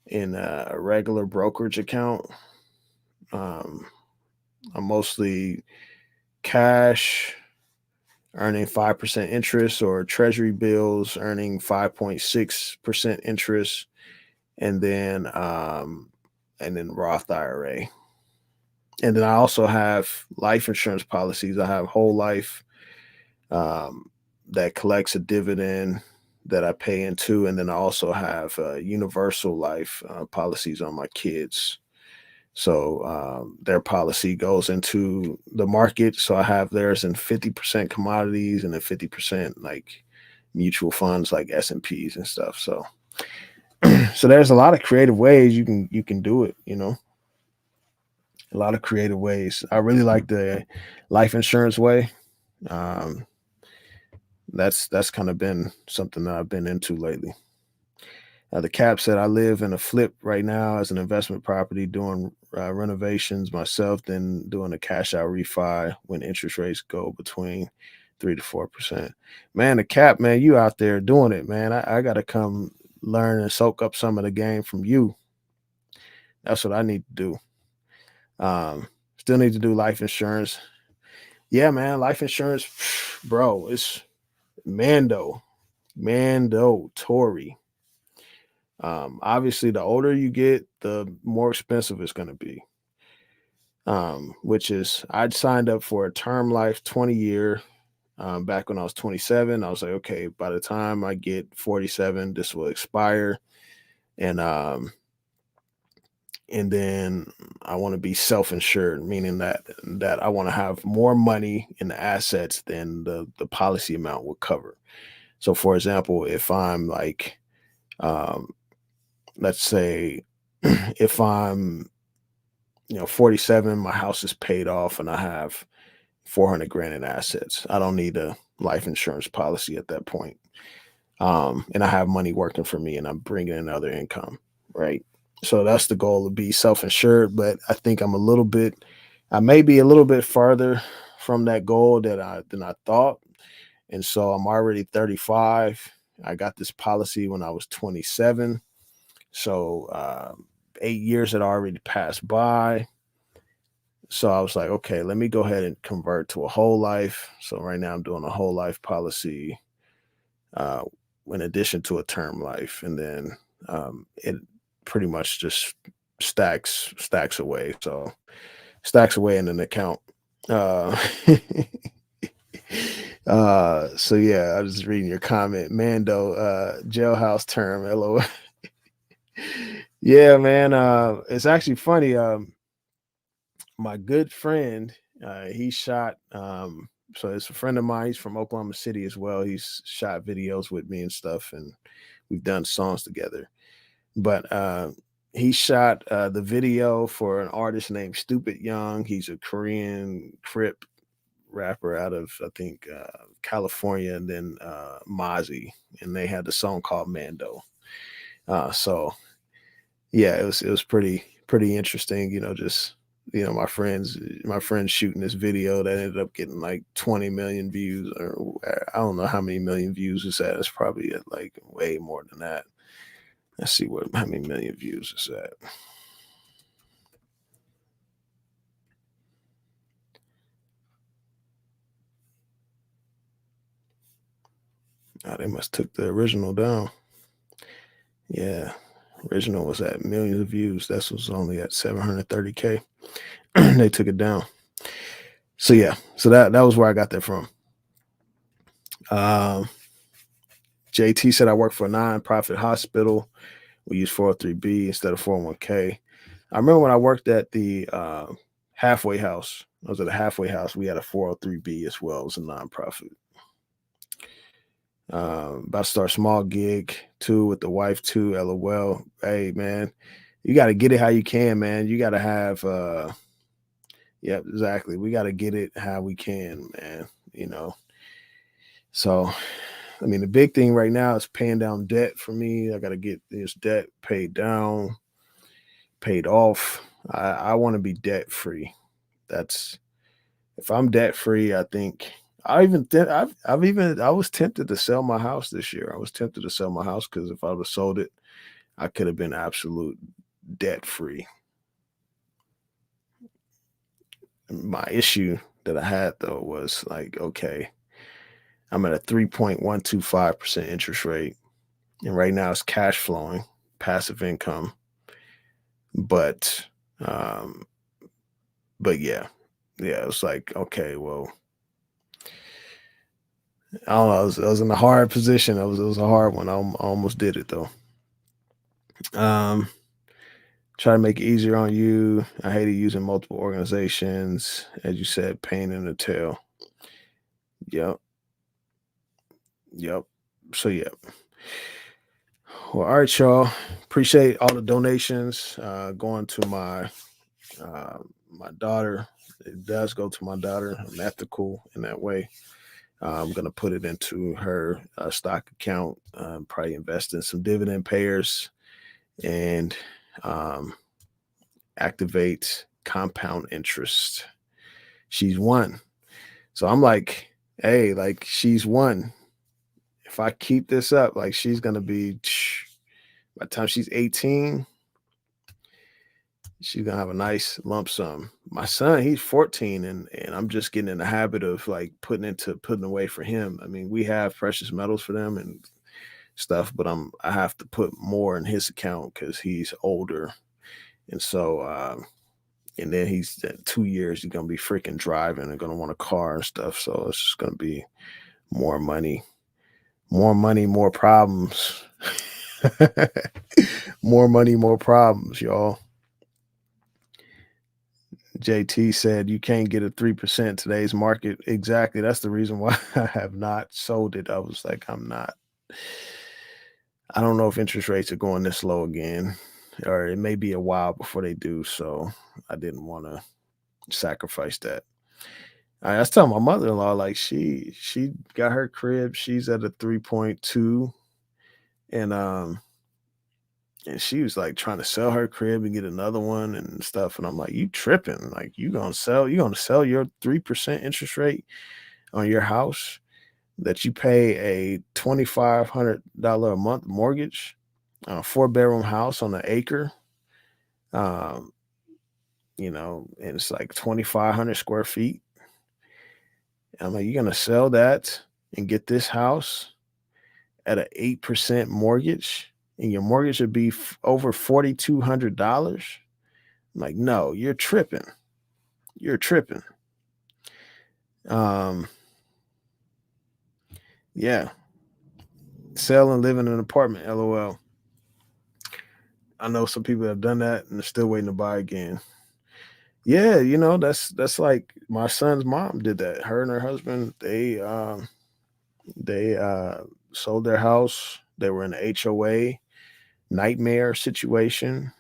in a regular brokerage account. Um, I'm mostly cash earning 5% interest, or treasury bills earning 5.6% interest, and then Roth IRA. And then I also have life insurance policies. I have whole life um, that collects a dividend that I pay into, and then I also have universal life policies on my kids. So their policy goes into the market. So I have theirs in 50% commodities and then 50% like mutual funds like S&Ps and stuff. So so there's a lot of creative ways you can do it. A lot of creative ways. I really like the life insurance way. Um, that's kind of been something that I've been into lately. The cap said I live in a flip right now as an investment property, doing renovations myself, then doing a cash out refi when interest rates go between 3 to 4%. Man, the cap, man, you out there doing it, man. I got to come learn and soak up some of the game from you. That's what I need to do. Still need to do life insurance. Yeah, man, life insurance, bro, it's mandatory. Obviously, the older you get, the more expensive it's going to be. Which is, I'd signed up for a term life 20-year back when I was 27. I was like, okay, by the time I get 47, this will expire, and then I want to be self-insured, meaning that I want to have more money in the assets than the policy amount will cover. So, for example, if I'm like, um, let's say, if I'm 47, my house is paid off, and I have 400 grand in assets. I don't need a life insurance policy at that point. And I have money working for me, and I'm bringing in other income, right? So that's the goal, to be self-insured. But I think I may be a little bit farther from that goal than I thought. And so I'm already 35. I got this policy when I was 27. So 8 years had already passed by. So I was like, okay, let me go ahead and convert to a whole life. So right now I'm doing a whole life policy uh, in addition to a term life, and then it pretty much just stacks away. So stacks away in an account. Uh, so yeah, I was just reading your comment, Mando, jailhouse term, LOL. Yeah, man. It's actually funny. My good friend, he shot. So it's a friend of mine. He's from Oklahoma City as well. He's shot videos with me and stuff, and we've done songs together. But he shot the video for an artist named Stupid Young. He's a Korean Crip rapper out of, I think, California, and then Mozzie, and they had the song called Mando. So yeah, it was pretty interesting. Just my friends shooting this video that ended up getting like 20 million views, or I don't know how many million views it's at. It's probably at like way more than that. Let's see how many million views it's at. They must took the original down. Yeah, original was at millions of views. This was only at 730K. They took it down. So yeah, so that was where I got that from. Um, JT said I work for a nonprofit hospital. We use 403B instead of 401K. I remember when I worked at the halfway house. I was at a halfway house. We had a 403B as well. It was a nonprofit. About to start small gig too with the wife too. LOL. Hey man, you got to get it how you can, man. You got to have. Yeah, exactly. We got to get it how we can, man. You know. So, I mean, the big thing right now is paying down debt for me. I got to get this debt paid down, paid off. I want to be debt free. That's if I'm debt free, I think I was tempted to sell my house this year. I was tempted to sell my house because if I would have sold it, I could have been absolute debt free. My issue that I had though was like, okay, I'm at a 3.125% interest rate. And right now it's cash flowing, passive income. But um, but yeah, it was like, okay, well, I don't know. I was in a hard position. It was a hard one. I almost did it though. Um, try to make it easier on you. I hated using multiple organizations, as you said, pain in the tail. Yep, yep. So yeah. Well, all right, y'all. Appreciate all the donations going to uh, my daughter. It does go to my daughter. I'm ethical in that way. I'm gonna put it into her stock account. Probably invest in some dividend payers and um, activate compound interest. She's one, so I'm like, hey, like she's one. If I keep this up, like she's gonna be by the time she's 18, she's gonna have a nice lump sum. My son, he's 14, and I'm just getting in the habit of like putting away for him. I mean, we have precious metals for them and stuff, but I have to put more in his account because he's older, and so and then he's 2 years he's gonna be freaking driving and gonna want a car and stuff. So it's just gonna be more money, more problems. More money, more problems, y'all. JT said you can't get a 3% today's market. Exactly. That's the reason why I have not sold it. I was like, I don't know if interest rates are going this low again, or it may be a while before they do. So I didn't want to sacrifice that. I was telling my mother-in-law, like she got her crib, she's at a 3.2, and and she was like trying to sell her crib and get another one and stuff. And I'm like, you tripping? Like you gonna sell your 3% interest rate on your house that you pay a $2,500 a month mortgage on a 4-bedroom house on an acre. Um, and it's like 2,500 square feet. I'm like, you're gonna sell that and get this house at an 8% mortgage, and your mortgage would be over $4,200. I'm like, no, you're tripping. You're tripping. Um, yeah, sell and live in an apartment. LOL. I know some people have done that and they're still waiting to buy again. Yeah, that's like my son's mom did that. Her and her husband, they sold their house. They were in an HOA nightmare situation.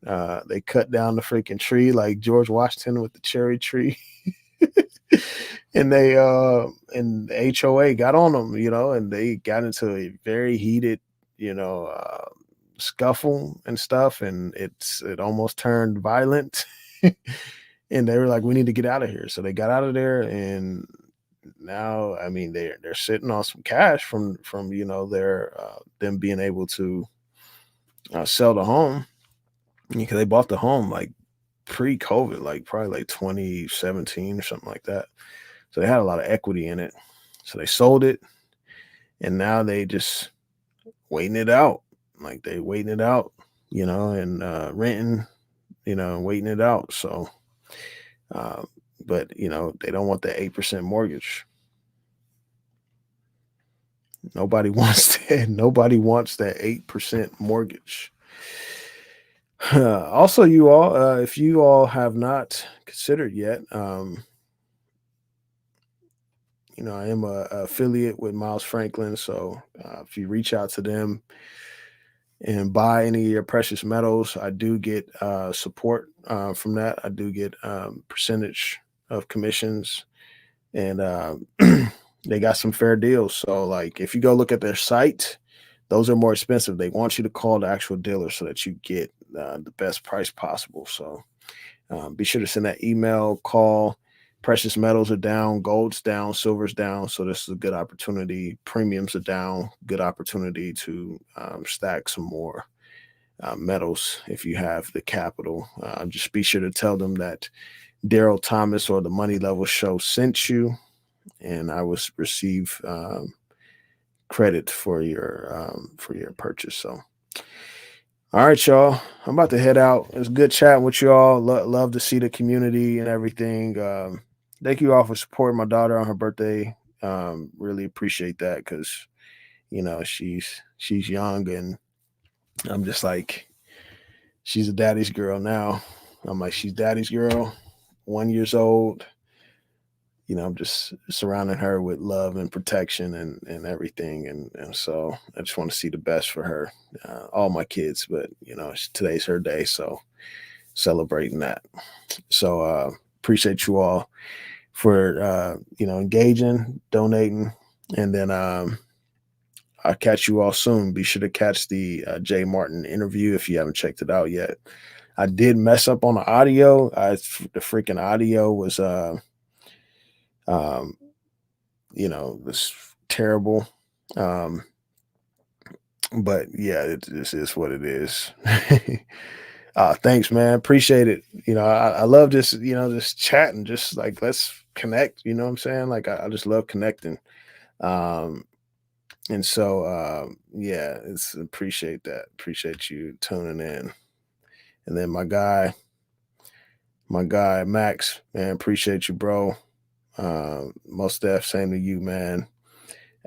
They cut down the freaking tree like George Washington with the cherry tree. And and the HOA got on them, and they got into a very heated, you know, uh, scuffle and stuff, and it almost turned violent. And they were like, "We need to get out of here." So they got out of there, and now, I mean, they're sitting on some cash from their them being able to sell the home because they bought the home like pre-COVID, like probably like 2017 or something like that. So they had a lot of equity in it. So they sold it and now they just waiting it out. Like they waiting it out, and renting, waiting it out. So, uh, but they don't want the 8% mortgage. Nobody wants that. Nobody wants that 8% mortgage. Also, you all, if you all have not considered yet, I am a affiliate with Miles Franklin. So if you reach out to them and buy any of your precious metals, I do get support from that. I do get percentage of commissions, and they got some fair deals. So, like, if you go look at their site, those are more expensive. They want you to call the actual dealer so that you get the best price possible. So, be sure to send that email, call. Precious metals are down, gold's down, silver's down. So this is a good opportunity. Premiums are down, good opportunity to stack some more metals if you have the capital. Just be sure to tell them that Daryl Thomas or the Money Level Show sent you, and I will receive credit for your purchase. So, all right, y'all. I'm about to head out. It's good chatting with y'all. Love to see the community and everything. Thank you all for supporting my daughter on her birthday. Really appreciate that because she's young, and I'm just like, she's a daddy's girl now. I'm like, she's daddy's girl, 1 year old. I'm just surrounding her with love and protection and everything. And so I just want to see the best for her, all my kids, but today's her day. So celebrating that. So, appreciate you all for, engaging, donating. And then, I'll catch you all soon. Be sure to catch the Jay Martin interview if you haven't checked it out yet. I did mess up on the audio. The freaking audio was, um, this terrible. Um, but yeah, this is what it is. Thanks, man. Appreciate it. I love this, this chatting, just like, let's connect, you know what I'm saying? Like, I just love connecting. Um, and so, yeah, it's appreciate that. Appreciate you tuning in. And then my guy, Max, man, appreciate you, bro. Most def, same to you, man.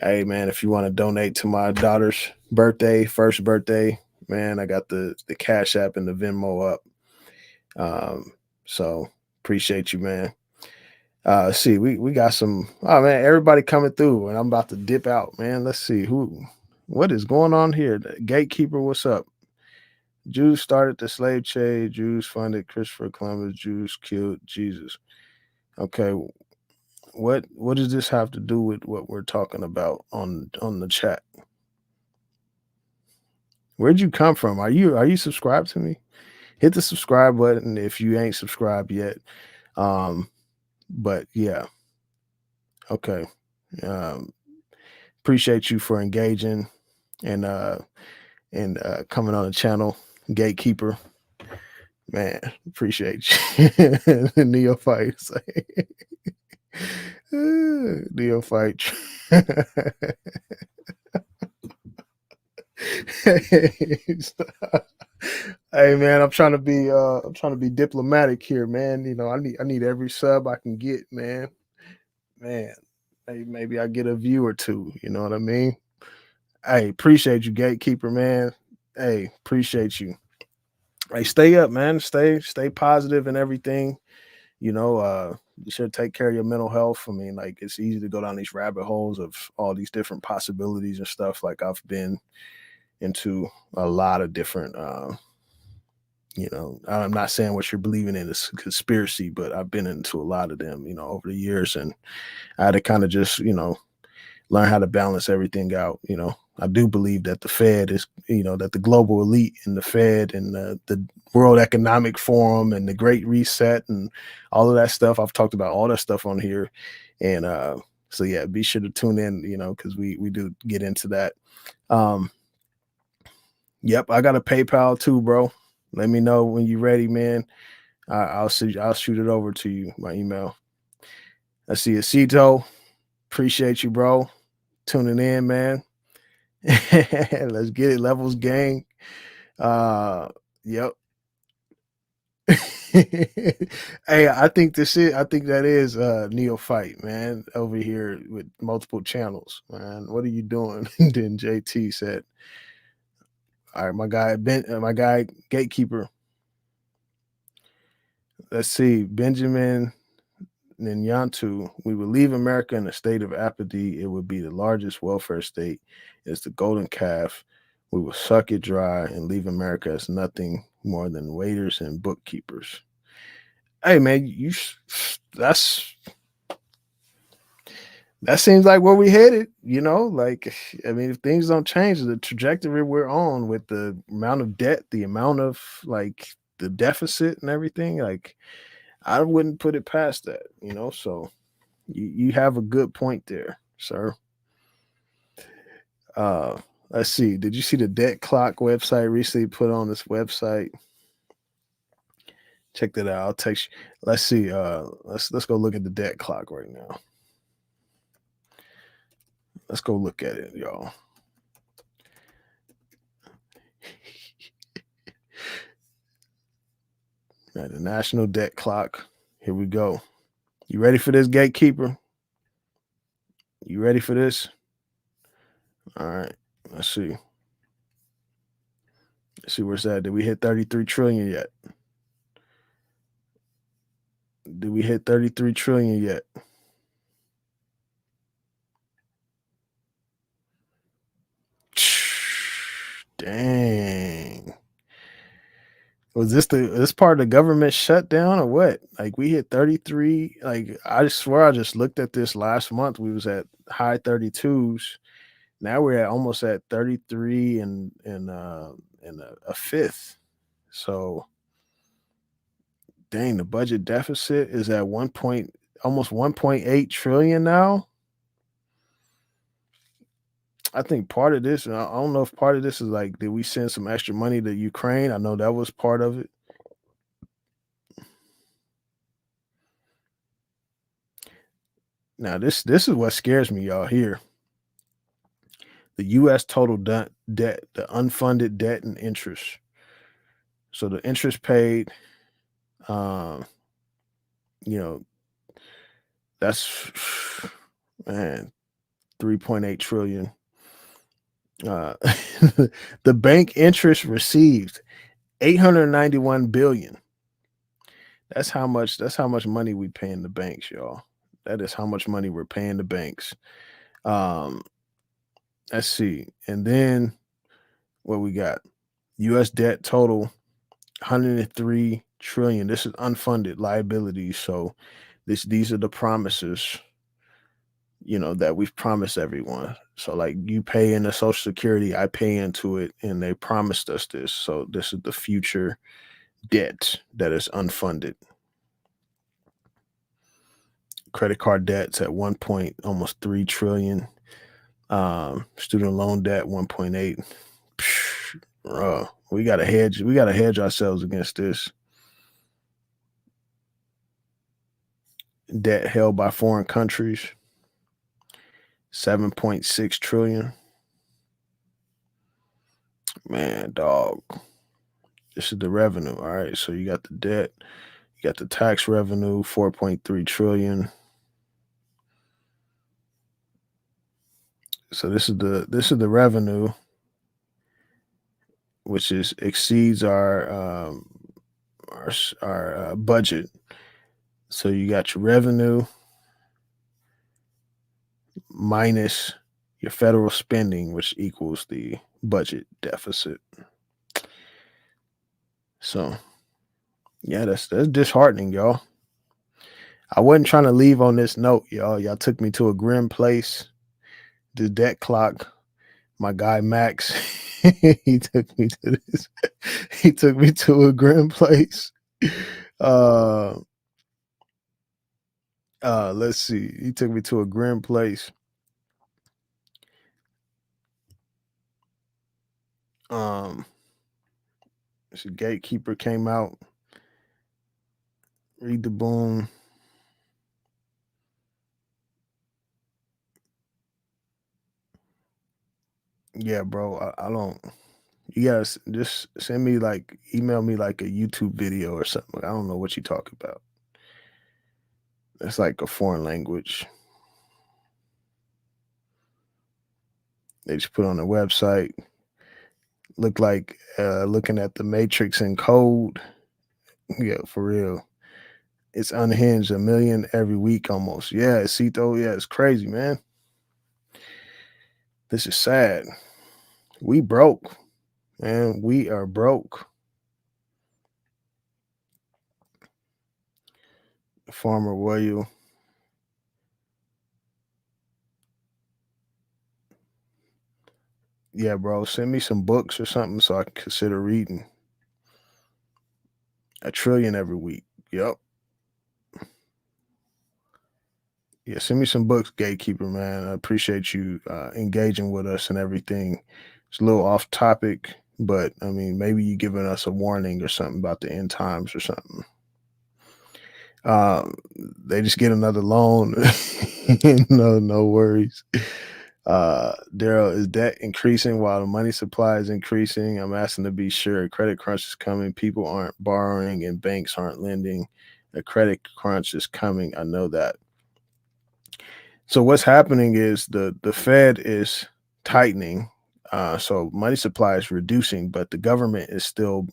Hey, man, if you want to donate to my daughter's first birthday, man, I got the Cash App and the Venmo up. So appreciate you, man. See, we got some, oh man, everybody coming through, and I'm about to dip out, man. Let's see what is going on here. The Gatekeeper, what's up? Jews started the slave trade, Jews funded Christopher Columbus, Jews killed Jesus. Okay, what does this have to do with what we're talking about on the chat? Where'd you come from? Are you subscribed to me? Hit the subscribe button if you ain't subscribed yet. But yeah. Okay. Appreciate you for engaging and coming on the channel. Gatekeeper. Man, appreciate you. Neophyte. Neophyte. Hey man, I'm trying to be diplomatic here, man. I need every sub I can get, man. Man, maybe I get a view or two, you know what I mean? Hey, appreciate you, Gatekeeper, man. Hey, appreciate you. Hey, stay up, man. Stay positive and everything. You should take care of your mental health. I mean, like, it's easy to go down these rabbit holes of all these different possibilities and stuff. Like, I've been into a lot of different I'm not saying what you're believing in is conspiracy, but I've been into a lot of them, over the years, and I had to kind of just, learn how to balance everything out. I do believe that the Fed is, that the global elite and the Fed and the World Economic Forum and the Great Reset and all of that stuff. I've talked about all that stuff on here. And so, yeah, be sure to tune in, because we do get into that. Yep, I got a PayPal too, bro. Let me know when you're ready, man. I'll shoot it over to you, my email. I see you, Cito. Appreciate you, bro. tuning in, man. Let's get it. Levels gang. Yep. Hey, I think that is neophyte, man, over here with multiple channels, man. What are you doing? Then JT said, all right, my guy gatekeeper. Let's see, Benjamin Nyantu, we would leave America in a state of apathy. It would be the largest welfare state. It's the golden calf. We will suck it dry and leave America as nothing more than waiters and bookkeepers. Hey man, that's that seems like where we headed, you know? Like, I mean, if things don't change, the trajectory we're on with the amount of debt, the amount of like the deficit and everything, like I wouldn't put it past that, you know. So you have a good point there, sir. Uh let's see. Did you see the debt clock website recently put on this website? Check that out. I'll text you. Let's see. Let's go look at the debt clock right now. Let's go look at it, y'all. Right, the national debt clock. Here we go. You ready for this, gatekeeper? You ready for this? All right. Let's see. Let's see where's that. Did we hit 33 trillion yet? Did we hit 33 trillion yet? Dang. Was this part of the government shutdown or what? Like we hit 33. Like I swear I just looked at this last month. We was at high 32s. Now we're at almost at 33 and a fifth. So dang, the budget deficit is at almost 1.8 trillion now. I think part of this, and I don't know if part of this is like, did we send some extra money to Ukraine? I know that was part of it. Now this is what scares me, y'all. Here, the U.S. total debt, the unfunded debt and interest. So the interest paid, um, you know, that's man, 3.8 trillion. Uh, the bank interest received 891 billion. That's how much. That's how much money we paying the banks, y'all. That is how much money we're paying the banks. Um, let's see, and then what we got? U.S. debt total 103 trillion. This is unfunded liabilities. So these are the promises, you know, that we've promised everyone. So like you pay into Social Security, I pay into it, and they promised us this. So this is the future debt that is unfunded. Credit card debts at 1 point almost 3 trillion. Student loan debt 1.8. We gotta hedge ourselves against this. Debt held by foreign countries 7.6 trillion. Man, dog. This is the revenue. All right. So you got the debt, you got the tax revenue, 4.3 trillion. So this is the revenue, which is exceeds our budget. So you got your revenue minus your federal spending, which equals the budget deficit. So yeah, that's disheartening, y'all. I wasn't trying to leave on this note, y'all. Y'all took me to a grim place. The debt clock. My guy Max, he took me to this. He took me to a grim place. Uh, let's see. He took me to a grim place. The gatekeeper came out. Read the boom. Yeah, bro. I don't. You guys just send me like email me like a YouTube video or something. I don't know what you talk about. It's like a foreign language. They just put on the website. Look like looking at the Matrix in code. Yeah, for real. It's unhinged. A million every week almost. Yeah, Cito. Yeah, it's crazy, man. This is sad. We broke, man. We are broke. Farmer Royal. Yeah, bro. Send me some books or something so I can consider reading. A trillion every week. Yep. Yeah, send me some books, Gatekeeper, man. I appreciate you engaging with us and everything. It's a little off topic, but I mean, maybe you giving us a warning or something about the end times or something. They just get another loan. No worries. Daryl, is debt increasing while the money supply is increasing? I'm asking to be sure. Credit crunch is coming. People aren't borrowing and banks aren't lending. A credit crunch is coming. I know that. So what's happening is the Fed is tightening. So money supply is reducing, but the government is still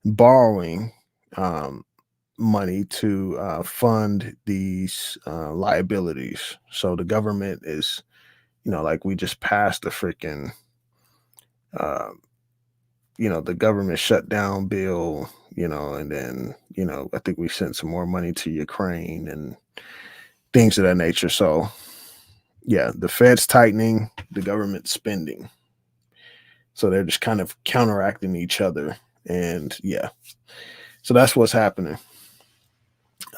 borrowing um, money to fund these liabilities. So the government is, like we just passed the freaking, uh, the government shutdown bill, and then, I think we sent some more money to Ukraine and things of that nature. So, yeah, the Fed's tightening, the government spending. So they're just kind of counteracting each other. And yeah, so that's what's happening.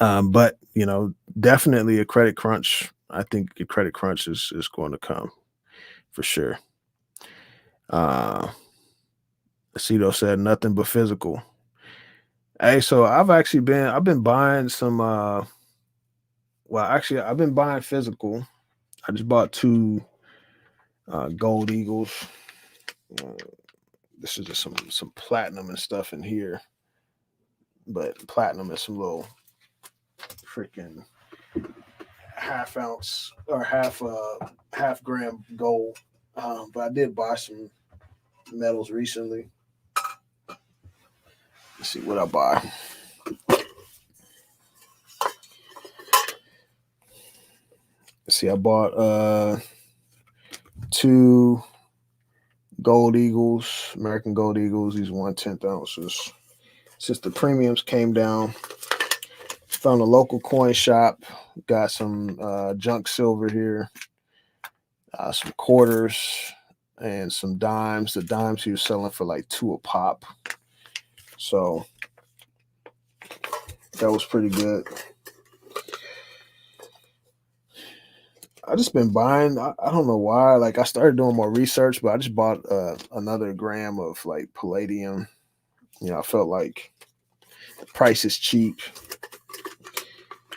But, definitely a credit crunch. I think a credit crunch is going to come for sure. Cito said nothing but physical. Hey, so I've been buying some well, actually I've been buying physical. I just bought two gold eagles. Uh, this is just some platinum and stuff in here. But platinum is some little freaking half ounce or half gram gold. But I did buy some metals recently. Let's see what I buy. Let's see, I bought two gold eagles, American gold eagles. These 1/10 ounces. Since the premiums came down, found a local coin shop. Got some junk silver here, some quarters, and some dimes. The dimes he was selling for like $2 a pop. So that was pretty good. I just been buying. I don't know why. Like I started doing more research, but I just bought another gram of like palladium. I felt like the price is cheap,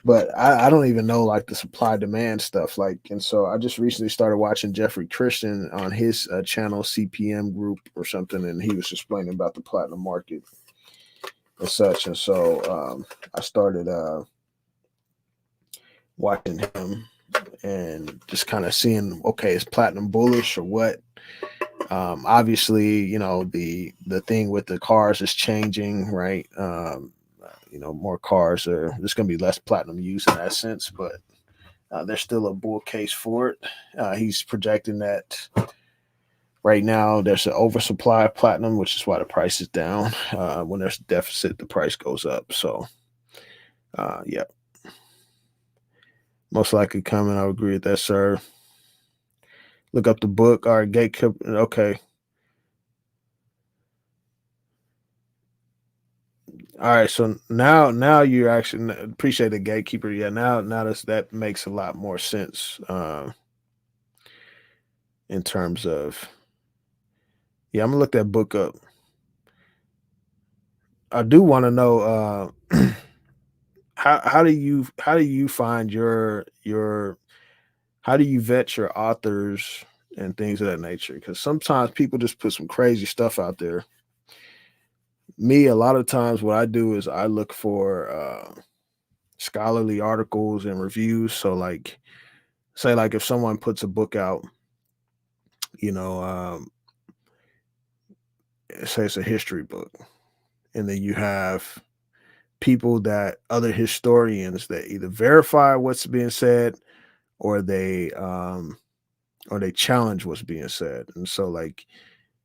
but I don't even know like the supply demand stuff. Like, and so I just recently started watching Jeffrey Christian on his channel CPM group or something, and he was explaining about the platinum market and such. And so I started watching him and just kind of seeing, okay, is platinum bullish or what? Obviously, the thing with the cars is changing, right? More cars are there's going to be less platinum use in that sense, but there's still a bull case for it. He's projecting that right now there's an oversupply of platinum, which is why the price is down. When there's a deficit, the price goes up. So, yeah, most likely coming. I would agree with that, sir. Look up the book. All right, gatekeeper. Okay. All right. So now you're actually appreciate the gatekeeper. Yeah. Now that makes a lot more sense. In terms of, yeah, I'm gonna look that book up. I do want to know how do you find your how do you vet your authors and things of that nature. Because sometimes people just put some crazy stuff out there. Me, a lot of times, what I do is I look for scholarly articles and reviews. So, like, say, like, if someone puts a book out, you know, say it's a history book, and then you have people that other historians that either verify what's being said or they challenge what's being said. And so, like,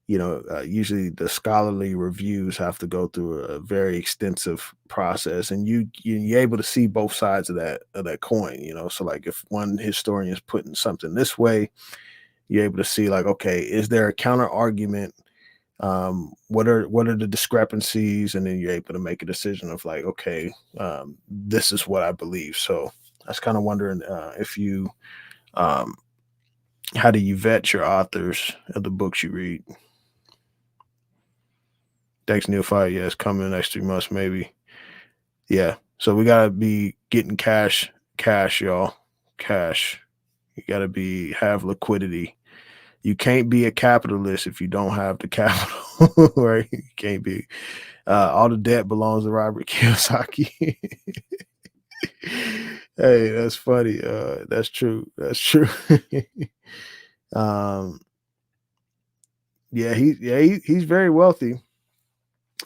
usually the scholarly reviews have to go through a very extensive process, and you're able to see both sides of that coin. So, like, if one historian is putting something this way, you're able to see, like, okay, is there a counter argument? What are the discrepancies? And then you're able to make a decision of, like, okay, this is what I believe. So I was kind of wondering, if you um how do you vet your authors of the books you read? Thanks, Neophyte. Yeah, it's coming in the next 3 months, maybe. Yeah. So we gotta be getting cash, y'all. Cash. You gotta have liquidity. You can't be a capitalist if you don't have the capital, right? You can't be. All the debt belongs to Robert Kiyosaki. Hey, that's funny. That's true. That's true. um, he's very wealthy.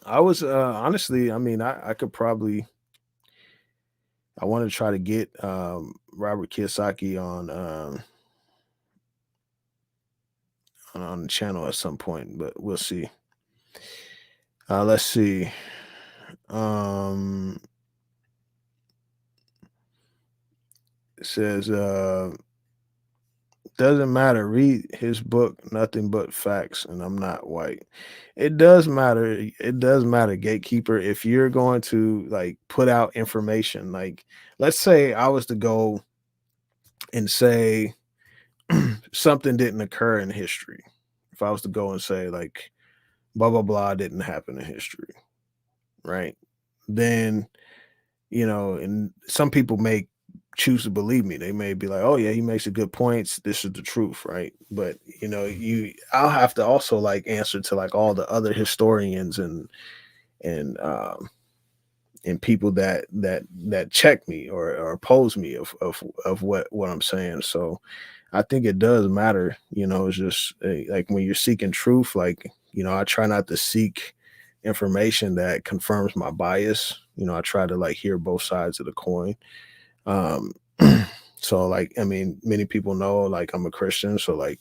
I was honestly, I mean, I could probably I want to try to get Robert Kiyosaki on the channel at some point, but we'll see. Let's see. Um, it says doesn't matter. Read his book, Nothing But Facts, and I'm Not White. It does matter. It does matter, gatekeeper. If you're going to, like, put out information, like, let's say I was to go and say something didn't occur in history. If I was to go and say, like, blah blah blah didn't happen in history, right? Then, and some people may choose to believe me. They may be like, "Oh yeah, he makes a good points. This is the truth," right? But I'll have to also, like, answer to, like, all the other historians and and people that check me or oppose me of what I'm saying. So I think it does matter. It's just like when you're seeking truth, like, I try not to seek information that confirms my bias. I try to, like, hear both sides of the coin. Um, so, like, I mean, many people know, like, I'm a Christian, so, like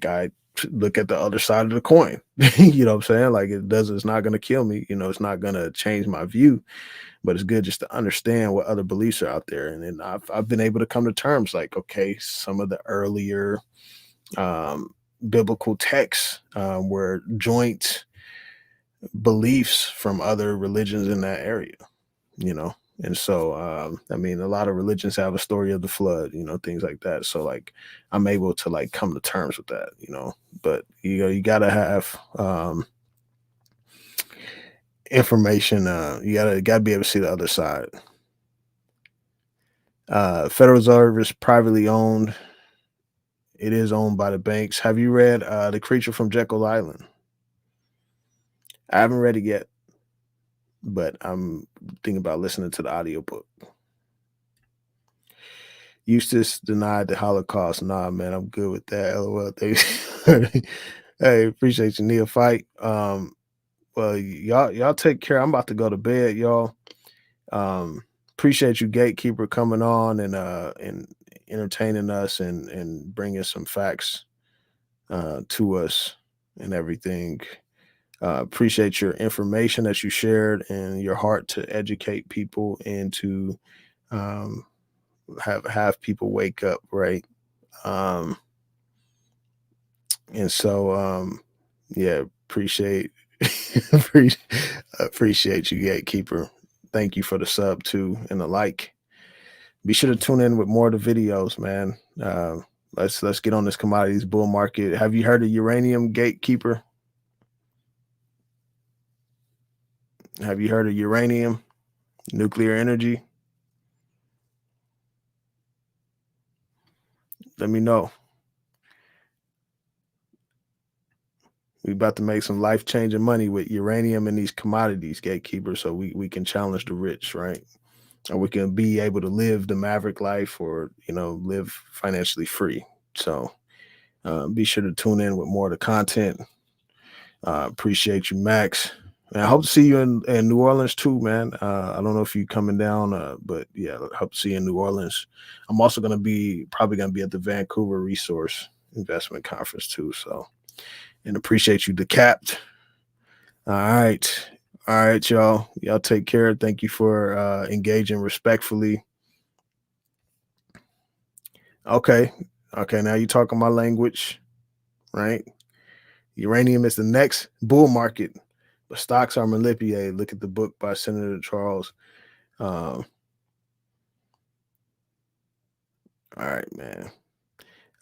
I look at the other side of the coin. You know what I'm saying? Like, it's not gonna kill me. It's not gonna change my view, but it's good just to understand what other beliefs are out there. And then I've been able to come to terms, like, okay, some of the earlier um biblical texts were joint beliefs from other religions in that area, you know. And so I mean, a lot of religions have a story of the flood, things like that. So, like, I'm able to, like, come to terms with that, but you gotta have information. You gotta be able to see the other side. Federal Reserve is privately owned. It is owned by the banks. Have you read The Creature from Jekyll Island? I haven't read it yet, but I'm thinking about listening to the audiobook. Eustace denied the Holocaust. Nah, man, I'm good with that. LOL. Hey, appreciate you, Neophyte. Well, y'all take care. I'm about to go to bed, y'all. Appreciate you, Gatekeeper, coming on and entertaining us and bringing some facts to us and everything. Appreciate your information that you shared and your heart to educate people and to um, have people wake up, right? Um, and so, yeah, appre- appreciate you, Gatekeeper. Thank you for the sub too and the like. Be sure to tune in with more of the videos, man. Let's get on this commodities bull market. Have you heard of uranium, Gatekeeper? Have you heard of uranium, nuclear energy? Let me know. We about to make some life changing money with uranium and these commodities, gatekeeper. So we can challenge the rich, right? Or we can be able to live the maverick life, or live financially free. So be sure to tune in with more of the content. Appreciate you, Max. And I hope to see you in New Orleans too, man. I don't know if you coming down, but yeah, I hope to see you in New Orleans. I'm also probably gonna be at the Vancouver Resource Investment Conference too. So, and appreciate you, Decapped. All right. All right, y'all. Y'all take care. Thank you for engaging respectfully. Okay. Okay, now you're talking my language, right? Uranium is the next bull market, but stocks are manipulated. Look at the book by Senator Charles. Um, all right, man.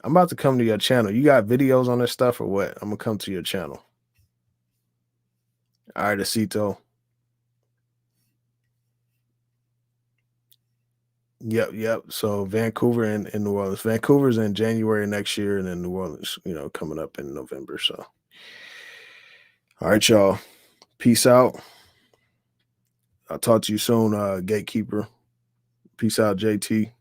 I'm about to come to your channel. You got videos on this stuff or what? I'm gonna come to your channel. All right, Acito. Yep, yep. So Vancouver and New Orleans. Vancouver's in January next year, and then New Orleans, coming up in November. So, all right, y'all. Peace out. I'll talk to you soon, Gatekeeper. Peace out, JT.